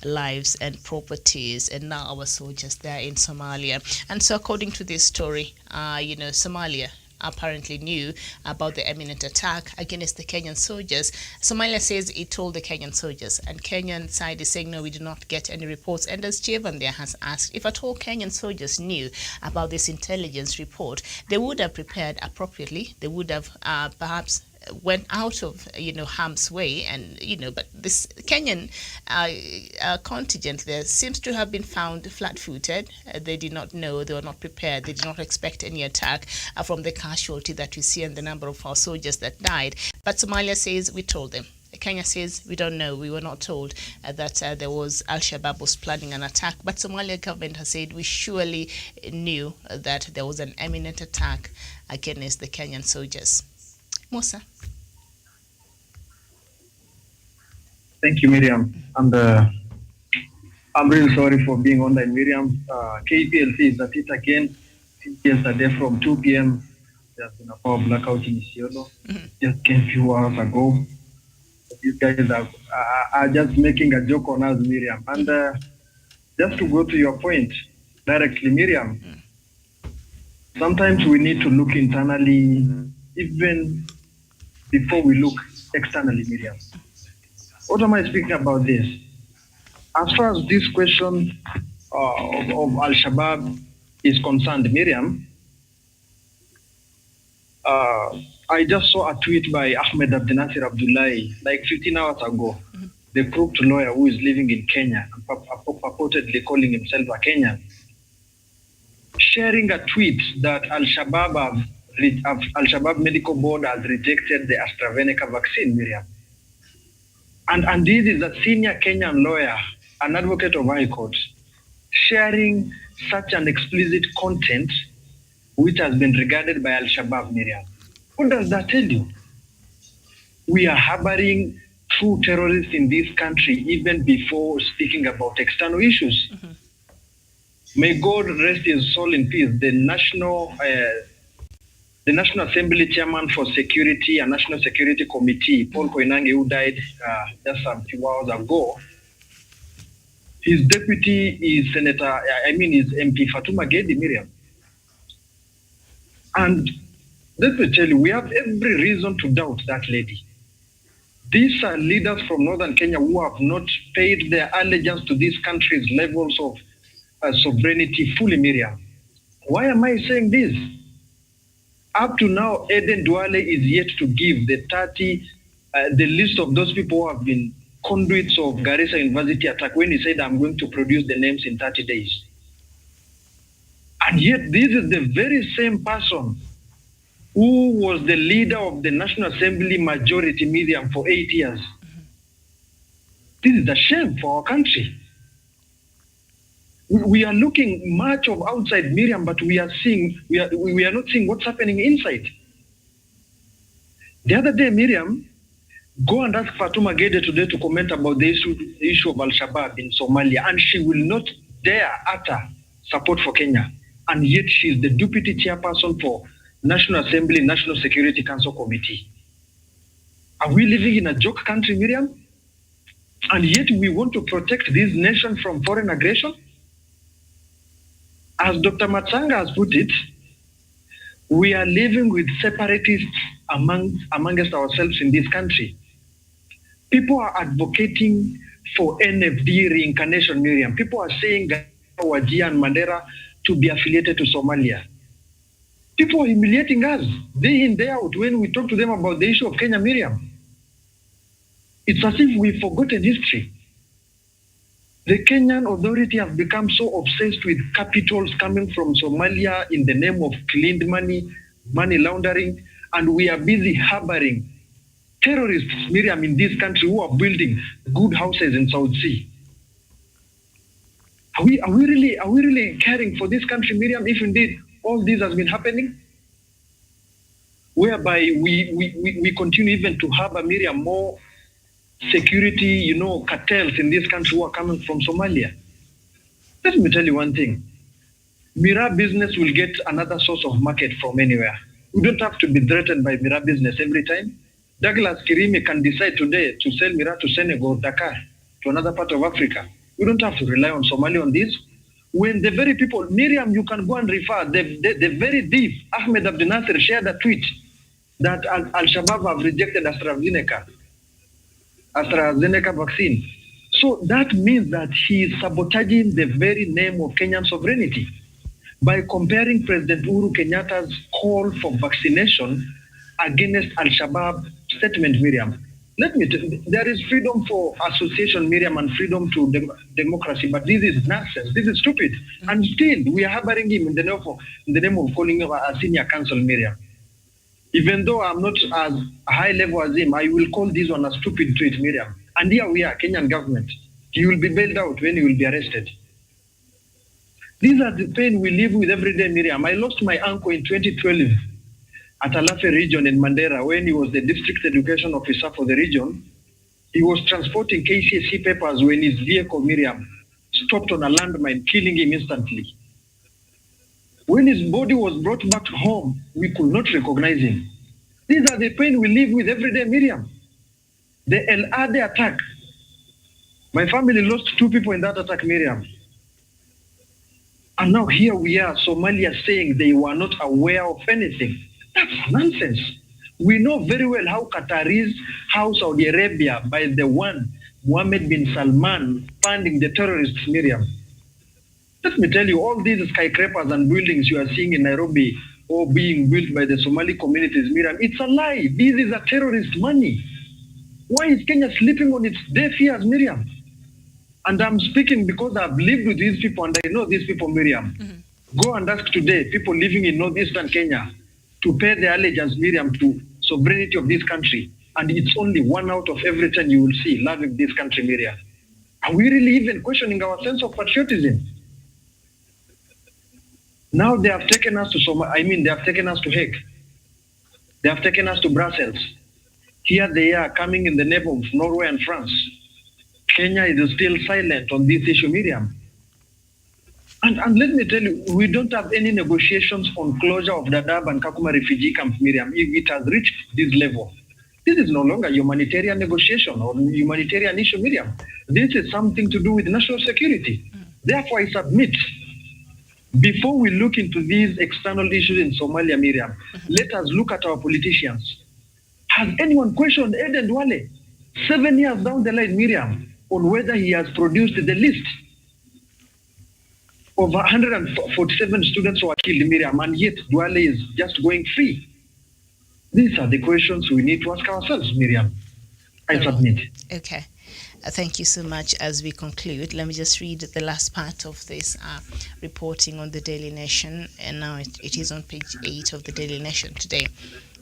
lives and properties, and now our soldiers there in Somalia. And so according to this story, Somalia apparently knew about the imminent attack against the Kenyan soldiers. Somalia says it told the Kenyan soldiers, and Kenyan side is saying, no, we do not get any reports. And as Jevan there has asked, if at all Kenyan soldiers knew about this intelligence report, they would have prepared appropriately. They would have perhaps went out of harm's way, and but this Kenyan contingent there seems to have been found flat-footed. They did not know, they were not prepared, they did not expect any attack from the casualty that we see and the number of our soldiers that died. But Somalia says we told them. Kenya says we don't know, we were not told that there was Al-Shabaab was planning an attack. But Somalia government has said we surely knew that there was an imminent attack against the Kenyan soldiers. Musa. Thank you, Miriam. And I'm really sorry for being online, Miriam. KPLC is at it again. Since yesterday from 2 p.m. There's been a power blackout in Isiolo. Just came a few hours ago. These guys are just making a joke on us, Miriam. And just to go to your point directly, Miriam, sometimes we need to look internally, even before we look externally, Miriam. What am I speaking about this? As far as this question of Al-Shabaab is concerned, Miriam, I just saw a tweet by Ahmed Abdinasir Abdullahi like 15 hours ago. the crooked lawyer who is living in Kenya and purportedly calling himself a Kenyan, sharing a tweet that Al-Shabaab Medical Board has rejected the AstraZeneca vaccine, Miriam. And this is a senior Kenyan lawyer, an advocate of High Court, sharing such an explicit content which has been regarded by Al-Shabaab, Miriam. What does that tell you? We are harboring true terrorists in this country even before speaking about external issues. Mm-hmm. May God rest his soul in peace. The National Assembly Chairman for Security and National Security Committee, Paul Koinange, who died just a few hours ago, his deputy is is MP Fatuma Gedi, Miriam. And let me tell you, we have every reason to doubt that lady. These are leaders from northern Kenya who have not paid their allegiance to this country's levels of sovereignty fully, Miriam. Why am I saying this? Up to now, Eden Duale is yet to give the list of those people who have been conduits of Garissa University attack when he said, I'm going to produce the names in 30 days. And yet, this is the very same person who was the leader of the National Assembly majority, Miriam, for 8 years. This is a shame for our country. We are looking much of outside, Miriam, but we are not seeing what's happening inside. The other day, Miriam, go and ask Fatuma Gede today to comment about the issue of Al-Shabaab in Somalia, and she will not dare utter support for Kenya. And yet she is the deputy chairperson for National Assembly, National Security Council Committee. Are we living in a joke country, Miriam? And yet we want to protect this nation from foreign aggression? As Dr. Matsanga has put it, we are living with separatists amongst ourselves in this country. People are advocating for NFD reincarnation, Miriam. People are saying Wajir and Mandera to be affiliated to Somalia. People are humiliating us day in, day out when we talk to them about the issue of Kenya, Miriam. It's as if we've forgotten history. The Kenyan authority have become so obsessed with capitals coming from Somalia in the name of cleaned money, money laundering, and we are busy harboring terrorists, Miriam, in this country who are building good houses in South Sea. Are we really caring for this country, Miriam, if indeed all this has been happening? Whereby we continue even to harbor, Miriam, more security, cartels in this country who are coming from Somalia. Let me tell you one thing. Mira business will get another source of market from anywhere. We don't have to be threatened by Mira business every time. Douglas Kirimi can decide today to sell Mira to Senegal, Dakar, to another part of Africa. We don't have to rely on Somalia on this. When the very people, Miriam, you can go and refer, the very thief, Ahmed Abdel Nasser, shared a tweet that Al-Shabaab have rejected AstraZeneca vaccine. So that means that he is sabotaging the very name of Kenyan sovereignty by comparing President Uhuru Kenyatta's call for vaccination against Al-Shabaab statement, Miriam. There is freedom for association, Miriam, and freedom to democracy, but this is nonsense. This is stupid. And still, we are harboring him in the name of calling him a senior counsel, Miriam. Even though I'm not as high level as him, I will call this one a stupid tweet, Miriam. And here we are, Kenyan government. He will be bailed out when he will be arrested. These are the pain we live with every day, Miriam. I lost my uncle in 2012 at Alafe region in Mandera when he was the district education officer for the region. He was transporting KCSE papers when his vehicle, Miriam, stopped on a landmine, killing him instantly. When his body was brought back home, we could not recognize him. These are the pain we live with every day, Miriam. The El Ade attack. My family lost 2 people in that attack, Miriam. And now here we are, Somalia saying they were not aware of anything. That's nonsense. We know very well how Qataris, how Saudi Arabia, by the one, Mohammed bin Salman, funding the terrorists, Miriam. Let me tell you, all these skyscrapers and buildings you are seeing in Nairobi or being built by the Somali communities, Miriam, it's a lie. This is a terrorist money. Why is Kenya sleeping on its deaf ears, Miriam? And I'm speaking because I've lived with these people and I know these people, Miriam. Go and ask today people living in northeastern Kenya to pay their allegiance, Miriam, to sovereignty of this country. And it's only 1 out of every 10 you will see loving this country, Miriam. Are we really even questioning our sense of patriotism? Now they have taken us to they have taken us to Hague. They have taken us to Brussels. Here they are coming in the name of Norway and France. Kenya is still silent on this issue, Miriam. And let me tell you, we don't have any negotiations on closure of Dadaab and Kakuma refugee camps, Miriam. If it has reached this level, this is no longer humanitarian negotiation or humanitarian issue, Miriam. This is something to do with national security. Therefore, I submit, before we look into these external issues in Somalia, Miriam, let us look at our politicians. Has anyone questioned Eden Duale 7 years down the line, Miriam, on whether he has produced the list of 147 students who are killed, Miriam, and yet Duale is just going free? These are the questions we need to ask ourselves, Miriam. I submit. Okay. Thank you so much. As we conclude, let me just read the last part of this reporting on the Daily Nation, and now it is on page 8 of the Daily Nation today.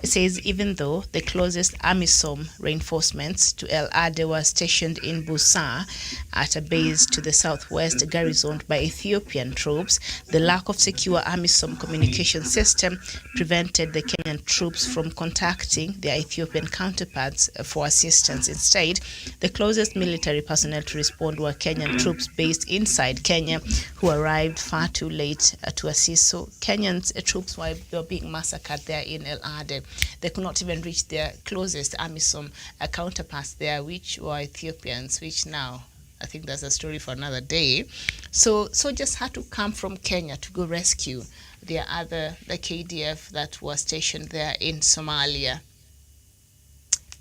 It says, even though the closest AMISOM reinforcements to El Ade were stationed in Busar at a base to the southwest garrisoned by Ethiopian troops, the lack of secure AMISOM communication system prevented the Kenyan troops from contacting their Ethiopian counterparts for assistance. Instead, the closest military personnel to respond were Kenyan troops based inside Kenya who arrived far too late to assist. So Kenyan troops were being massacred there in El Ade. They could not even reach their closest AMISOM counterparts there, which were Ethiopians, which now, I think that's a story for another day. So just had to come from Kenya to go rescue the KDF that was stationed there in Somalia.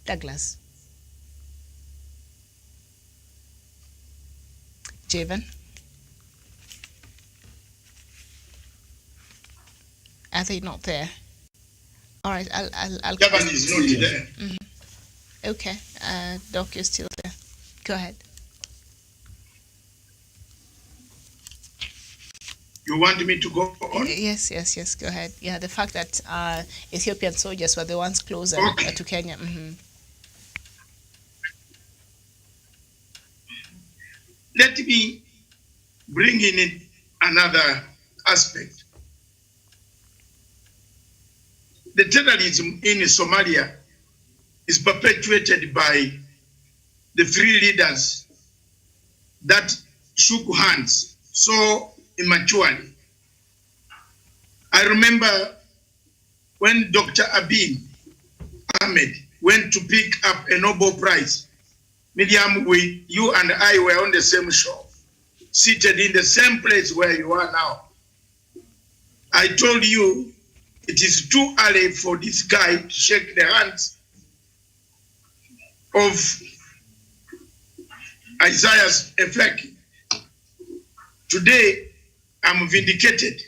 Douglas. Javen. Are they not there? All right, I'll Javan is not there. Mm-hmm. Okay, Doc, you're still there. Go ahead. You want me to go on? Yes, go ahead. Yeah, the fact that Ethiopian soldiers were the ones closer to Kenya. Mm-hmm. Let me bring in another aspect. The terrorism in Somalia is perpetuated by the three leaders that shook hands so immaturely. I remember when Dr. Abiy Ahmed went to pick up a Nobel Prize. Miriam, you and I were on the same show, seated in the same place where you are now. I told you it is too early for this guy to shake the hands of Isaiah's effect. Today, I'm vindicated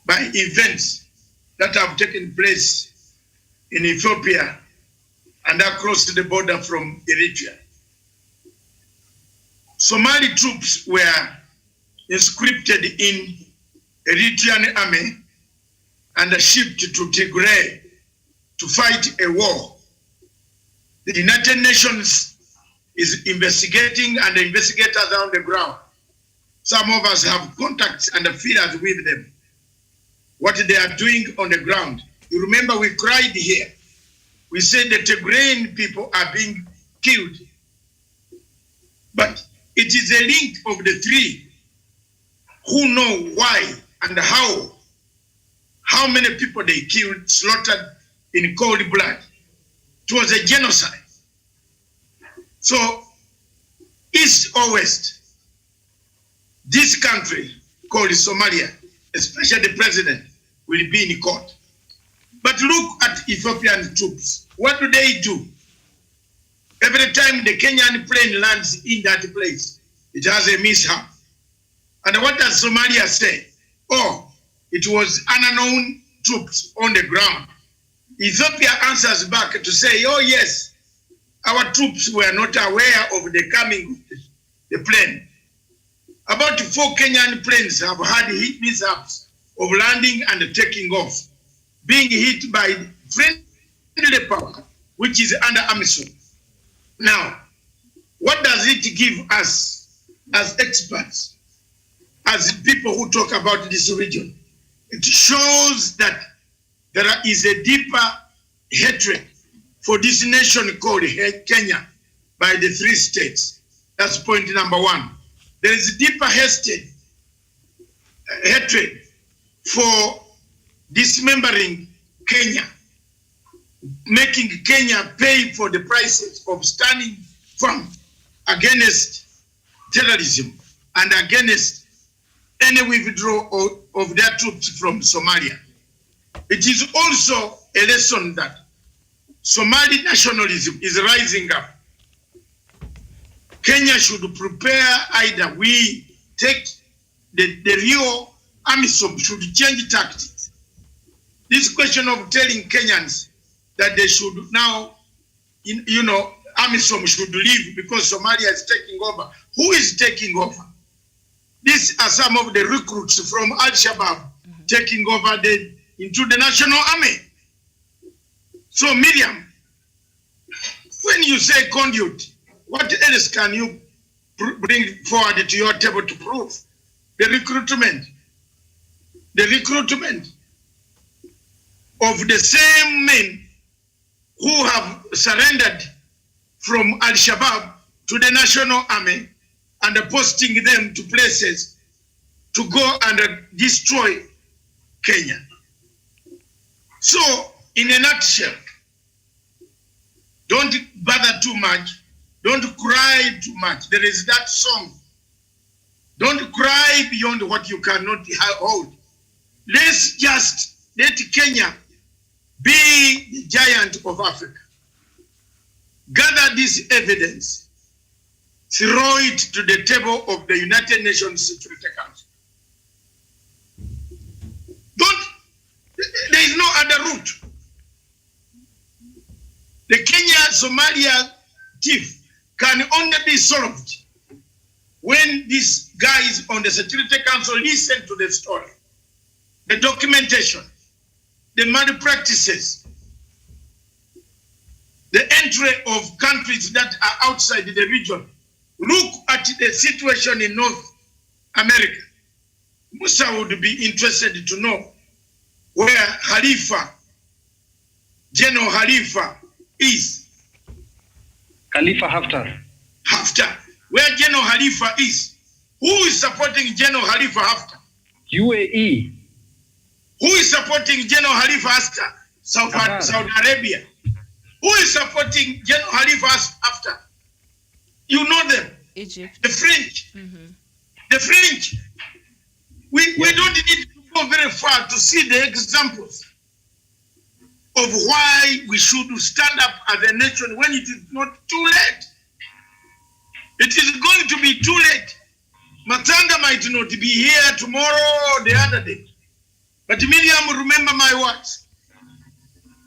by events that have taken place in Ethiopia and across the border from Eritrea. Somali troops were conscripted in Eritrean army and shipped to Tigray to fight a war. The United Nations is investigating, and the investigators are on the ground. Some of us have contacts and feelers with them, what they are doing on the ground. You remember we cried here. We said the Tigrayan people are being killed. But it is a link of the three who know why and how many people they killed, slaughtered in cold blood. It was a genocide. So, east or west, this country called Somalia, especially the president, will be in court. But look at Ethiopian troops. What do? Every time the Kenyan plane lands in that place, it has a mishap. And what does Somalia say? Oh, it was unknown troops on the ground. Ethiopia answers back to say, oh yes, our troops were not aware of the coming of the plane. About 4 Kenyan planes have had mishaps of landing and taking off, being hit by friendly power, which is under AMISOM. Now, what does it give us as experts, as people who talk about this region? It shows that there is a deeper hatred for this nation called Kenya by the 3 states. That's point number 1. There is deeper hatred for dismembering Kenya, making Kenya pay for the prices of standing firm against terrorism and against any withdrawal of their troops from Somalia. It is also a lesson that Somali nationalism is rising up. Kenya should prepare, either we take the real AMISOM should change tactics. This question of telling Kenyans that they should now, AMISOM should leave because Somalia is taking over. Who is taking over? These are some of the recruits from Al-Shabaab taking over into the national army. So Miriam, when you say conduit, what else can you bring forward to your table to prove? The recruitment of the same men who have surrendered from Al-Shabaab to the national army and posting them to places to go and destroy Kenya. So, in a nutshell, don't bother too much. Don't cry too much. There is that song. Don't cry beyond what you cannot hold. Let's just let Kenya be the giant of Africa. Gather this evidence. Throw it to the table of the United Nations Security Council. There is no other route. The Kenya-Somalia tiff can only be solved when these guys on the Security Council listen to the story, the documentation, the malpractices, the entry of countries that are outside the region. Look at the situation in North America. Musa would be interested to know where General Khalifa is. Khalifa Haftar. Where General Khalifa is. Who is supporting General Khalifa Haftar? UAE. Who is supporting General Khalifa Haftar? Saudi Arabia. Who is supporting General Khalifa Haftar? You know them. Egypt. The French. The French. We don't need to go very far to see the examples of why we should stand up as a nation when it is not too late. It is going to be too late. Matanga might not be here tomorrow or the other day. But Miriam, remember my words.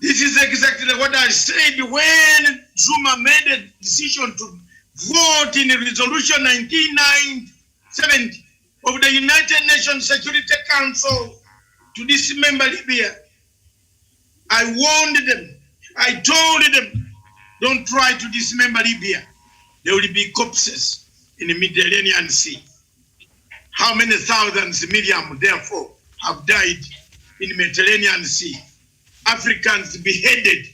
This is exactly what I said when Zuma made a decision to vote in Resolution 1970 of the United Nations Security Council to dismember Libya. I warned them. I told them, don't try to dismember Libya. There will be corpses in the Mediterranean Sea. How many thousands, Miriam, therefore, have died in the Mediterranean Sea? Africans beheaded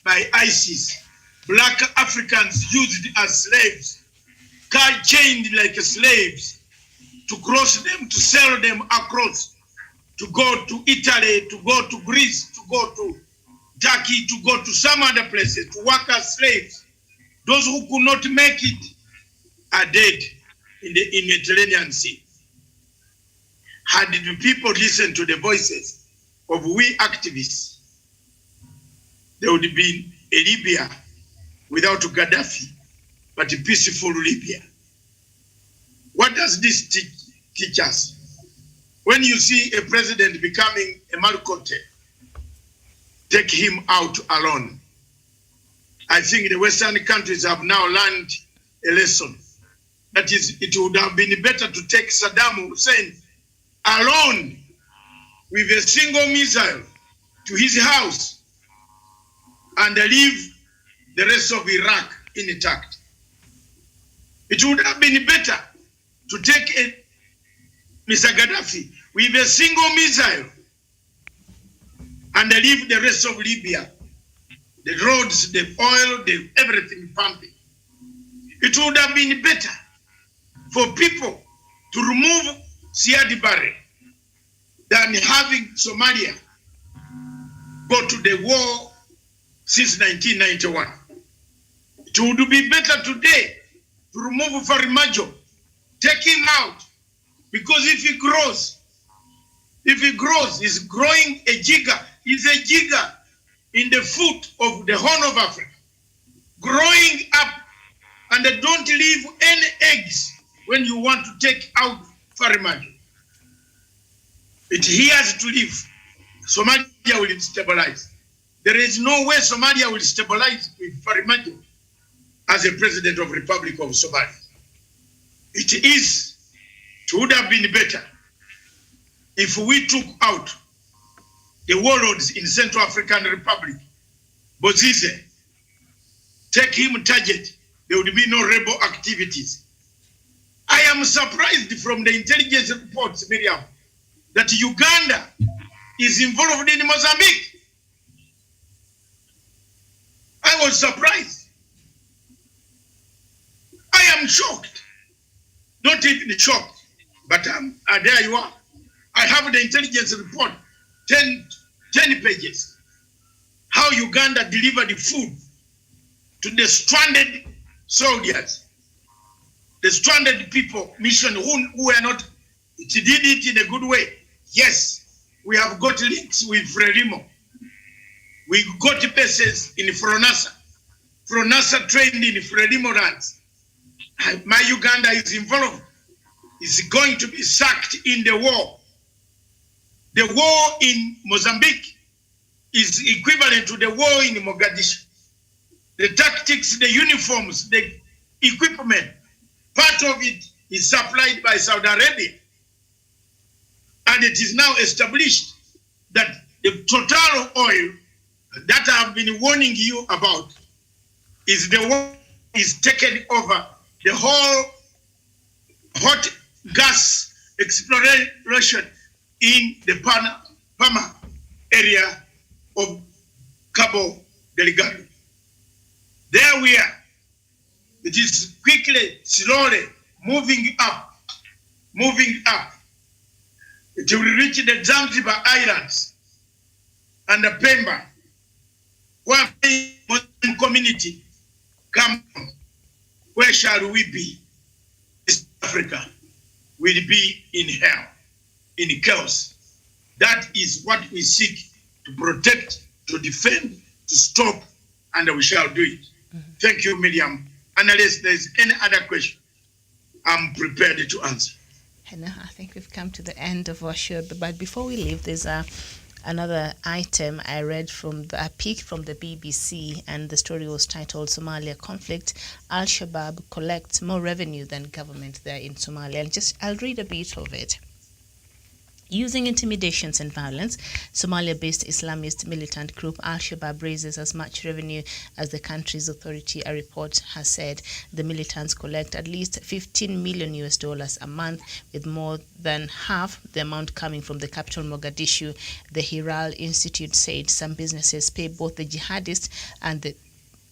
by ISIS. Black Africans used as slaves, chained like slaves, to cross them, to sell them across, to go to Italy, to go to Greece, to go to Turkey, to go to some other places, to work as slaves. Those who could not make it are dead in the Mediterranean Sea. Had the people listened to the voices of we activists, there would be a Libya without Gaddafi, but a peaceful Libya. What does this teach us? When you see a president becoming a malcontent, take him out alone. I think the Western countries have now learned a lesson. That is, it would have been better to take Saddam Hussein alone with a single missile to his house and leave the rest of Iraq intact. It would have been better to take Mr. Gaddafi with a single missile and leave the rest of Libya, the roads, the oil, the everything pumping. It would have been better for people to remove Siad Barre than having Somalia go to the war since 1991. It would be better today to remove Farimajo, take him out, because if he grows, he's growing a giga. He's a giga in the foot of the Horn of Africa, growing up, and they don't leave any eggs when you want to take out Farimajo. He has to leave. Somalia will stabilize. There is no way Somalia will stabilize with Farimajo as a president of the Republic of Somalia. It would have been better if we took out the warlords in Central African Republic, Bozize, take him target, there would be no rebel activities. I am surprised from the intelligence reports, Miriam, that Uganda is involved in Mozambique. I was surprised. I am shocked. Not even shocked, but there you are. I have the intelligence report, 10 pages. How Uganda delivered the food to the stranded soldiers, the stranded people, mission who were not, it did it in a good way. Yes, we have got links with Frelimo. We got bases in Fronasa. Fronasa trained in Frelimo lands. My Uganda is involved. Is going to be sacked in the war. The war in Mozambique is equivalent to the war in Mogadishu. The tactics, the uniforms, the equipment, part of it is supplied by Saudi Arabia. And it is now established that the total oil that I have been warning you about is the one is taken over the whole hot gas exploration in the Pama area of Cabo Delgado. There we are. It is quickly, slowly moving up. It will reach the Zanzibar Islands and the Pemba, where the Muslim community come from. Where shall we be? East Africa will be in hell, in chaos. That is what we seek to protect, to defend, to stop, and we shall do it. Thank you, Miriam. Unless there's any other question, I'm prepared to answer. Hello, I think we've come to the end of our show, but before we leave, there's another item I read I picked from the BBC, and the story was titled Somalia Conflict, Al-Shabaab collects more revenue than government there in Somalia. And I'll read a bit of it. Using intimidations and violence, Somalia-based Islamist militant group Al-Shabaab raises as much revenue as the country's authority, a report has said. The militants collect at least $15 million a month, with more than half the amount coming from the capital Mogadishu. The Hiral Institute said some businesses pay both the jihadists and the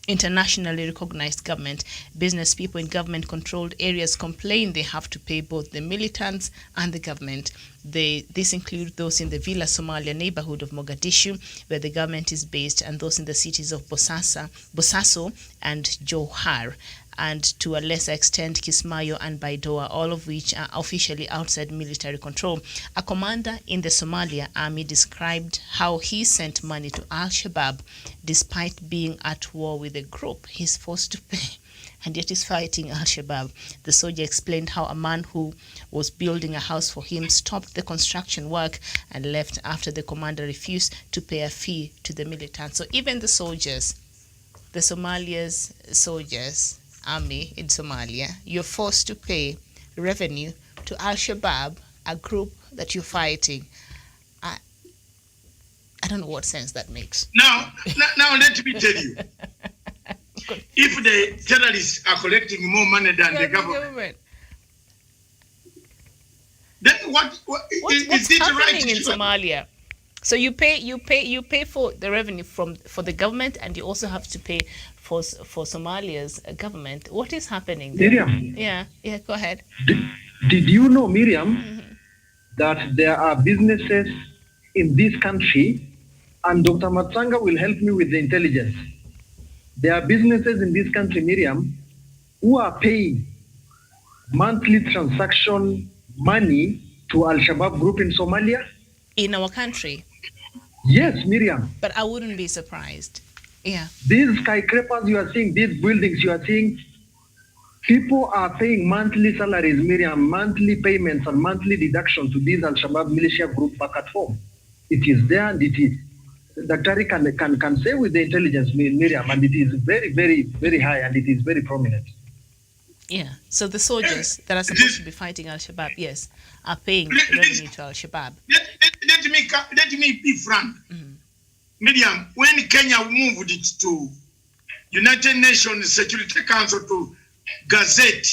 internationally recognized government. Business people in government-controlled areas complain they have to pay both the militants and the government. This includes those in the Villa Somalia neighborhood of Mogadishu, where the government is based, and those in the cities of Bosaso and Johar, and to a lesser extent Kismayo and Baidoa, all of which are officially outside military control. A commander in the Somalia army described how he sent money to Al-Shabaab despite being at war with the group he's forced to pay, and yet is fighting Al-Shabaab. The soldier explained how a man who was building a house for him stopped the construction work and left after the commander refused to pay a fee to the militants. So even the soldiers the Somalia's soldiers, army in Somalia, you're forced to pay revenue to Al-Shabaab, a group that you're fighting. I don't know what sense that makes. Now let me tell you. If the terrorists are collecting more money than the government, then what's is it happening right in Somalia? So you pay for the revenue for the government, and you also have to pay for Somalia's government. What is happening there? Miriam. Yeah, go ahead. Did you know, Miriam, that there are businesses in this country, and Dr. Matsanga will help me with the intelligence. There are businesses in this country, Miriam, who are paying monthly transaction money to Al-Shabaab group in Somalia? In our country? Yes, Miriam. But I wouldn't be surprised. Yeah. These skyscrapers you are seeing, these buildings you are seeing, people are paying monthly salaries, Miriam, monthly payments and monthly deduction to these Al-Shabaab militia group back at home. It is there, and it is. Dr. can say with the intelligence, Miriam, and it is very, very, very high, and it is very prominent. Yeah. So the soldiers that are supposed to be fighting Al-Shabaab, yes, are paying revenue to Al-Shabaab. Let me be frank. Miriam, when Kenya moved it to United Nations Security Council to gazette,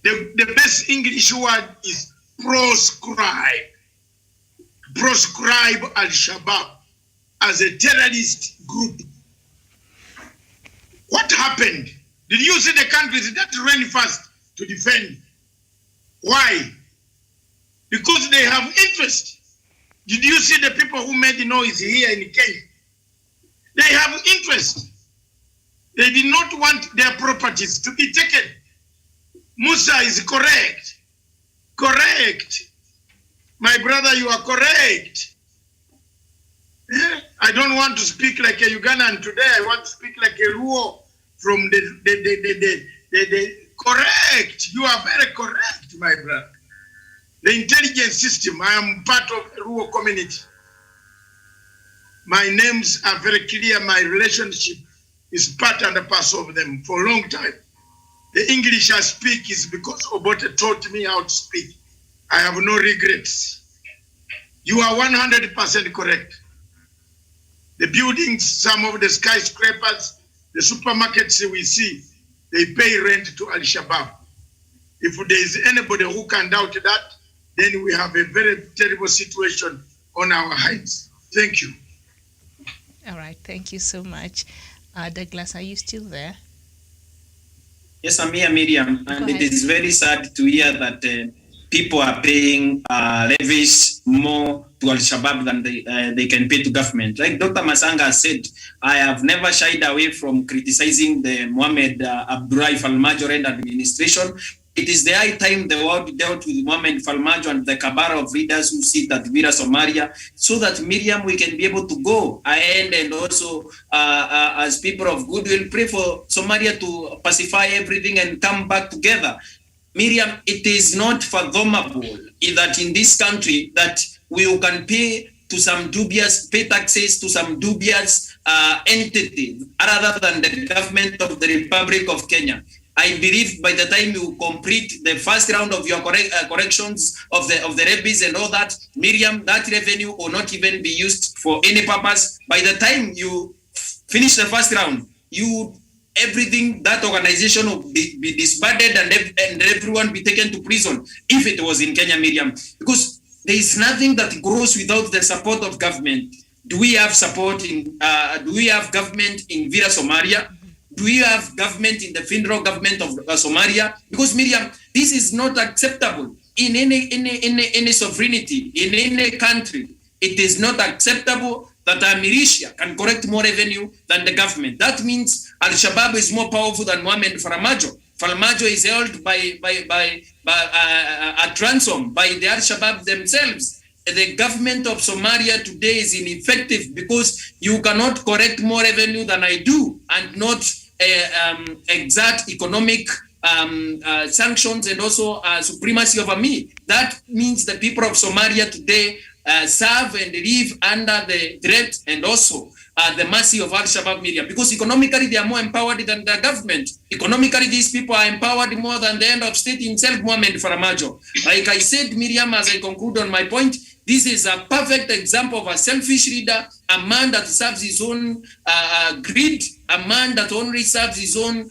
the best English word is proscribe. Proscribe Al-Shabaab as a terrorist group. What happened? Did you see the countries that ran first to defend? Why? Because they have interest. Did you see the people who made the noise here in Kenya? They have interest. They did not want their properties to be taken. Musa is correct. Correct. My brother, you are correct. I don't want to speak like a Ugandan today. I want to speak like a Luo from the correct. You are very correct, my brother. The intelligence system, I am part of the Luo community. My names are very clear. My relationship is part and a parcel of them for a long time. The English I speak is because Obote taught me how to speak. I have no regrets. You are 100% correct. The buildings, some of the skyscrapers, the supermarkets we see, they pay rent to Al-Shabaab. If there is anybody who can doubt that, then we have a very terrible situation on our hands. Thank you. All right, thank you so much. Douglas, are you still there? Yes, I'm here, Miriam. And it is very sad to hear that people are paying levies more to Al-Shabaab than they can pay to government. Like Dr. Masanga said, I have never shied away from criticizing the Mohamed Abdullahi Farmajo administration. It is the high time the world dealt with Mohamed Farmajo and the cabal of leaders who sit at Vira Somalia, so that, Miriam, we can be able to go ahead and also, as people of goodwill, pray for Somalia to pacify everything and come back together. Miriam, it is not fathomable that in this country that we can pay to some dubious, pay taxes to some dubious entity other than the government of the Republic of Kenya. I believe by the time you complete the first round of your corrections of the rabies and all that, Miriam, that revenue will not even be used for any purpose. By the time you finish the first round, everything, that organization will be disbanded and everyone be taken to prison if it was in Kenya, Miriam. Because there is nothing that grows without the support of government. Do we have support do we have government in Vira Somalia? Do we have government in the federal government of Somalia? Because, Miriam, this is not acceptable in any sovereignty, in any country. It is not acceptable that a militia can collect more revenue than the government. That means Al-Shabaab is more powerful than Mohamed Farmajo. Farmajo is held at ransom by the Al-Shabaab themselves. The government of Somalia today is ineffective because you cannot collect more revenue than I do and not exert economic sanctions and also supremacy over me. That means the people of Somalia today serve and live under the threat and also the mercy of Al-Shabaab, Miriam, because economically they are more empowered than the government. Economically, these people are empowered more than the end of state himself, Mohamed Farmajo. Like I said, Miriam, as I conclude on my point, this is a perfect example of a selfish leader, a man that serves his own greed, a man that only serves his own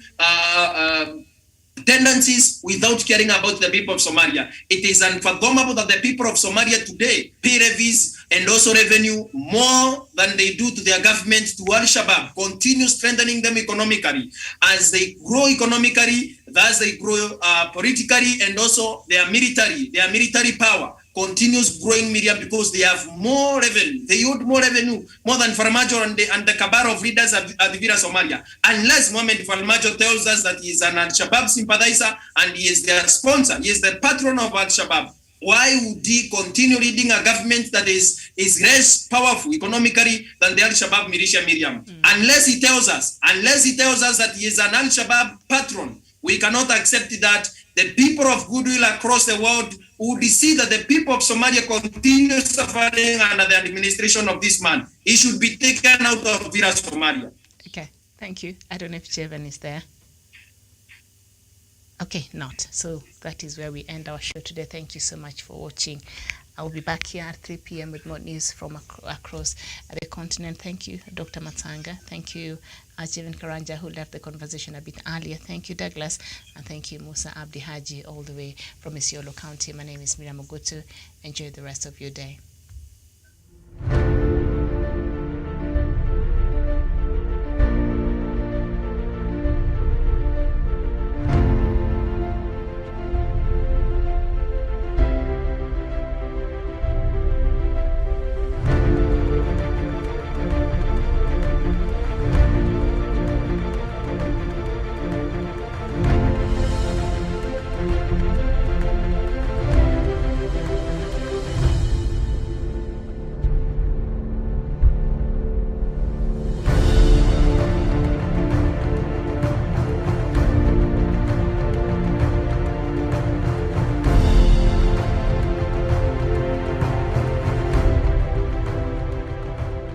tendencies without caring about the people of Somalia. It is unfathomable that the people of Somalia today pay levies and also revenue more than they do to their government, to Al-Shabaab, continue strengthening them economically. As they grow economically, thus they grow politically, and also their military power continues growing, Miriam, because they have more revenue. They yield more revenue, more than Farmajo and the cabar of leaders at Vira Somalia. Unless Mohamed Farmajo tells us that he is an Al-Shabaab sympathizer and he is their sponsor, he is the patron of Al-Shabaab, why would he continue leading a government that is less powerful economically than the Al-Shabaab militia, Miriam? Unless he tells us that he is an Al-Shabaab patron, we cannot accept that. The people of goodwill across the world would see that the people of Somalia continue suffering under the administration of this man. He should be taken out of Vira Somalia. Okay, thank you. I don't know if Jevan is there. Okay, not. So that is where we end our show today. Thank you so much for watching. I will be back here at 3 p.m. with more news from across the continent. Thank you, Dr. Matanga. Thank you, Jevan Karanja, who left the conversation a bit earlier. Thank you, Douglas. And thank you, Musa Abdi Haji, all the way from Isiolo County. My name is Miriam Ogutu. Enjoy the rest of your day.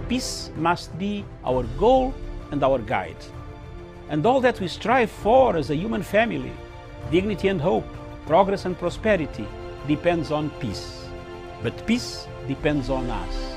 Peace must be our goal and our guide. And all that we strive for as a human family, dignity and hope, progress and prosperity, depends on peace. But peace depends on us.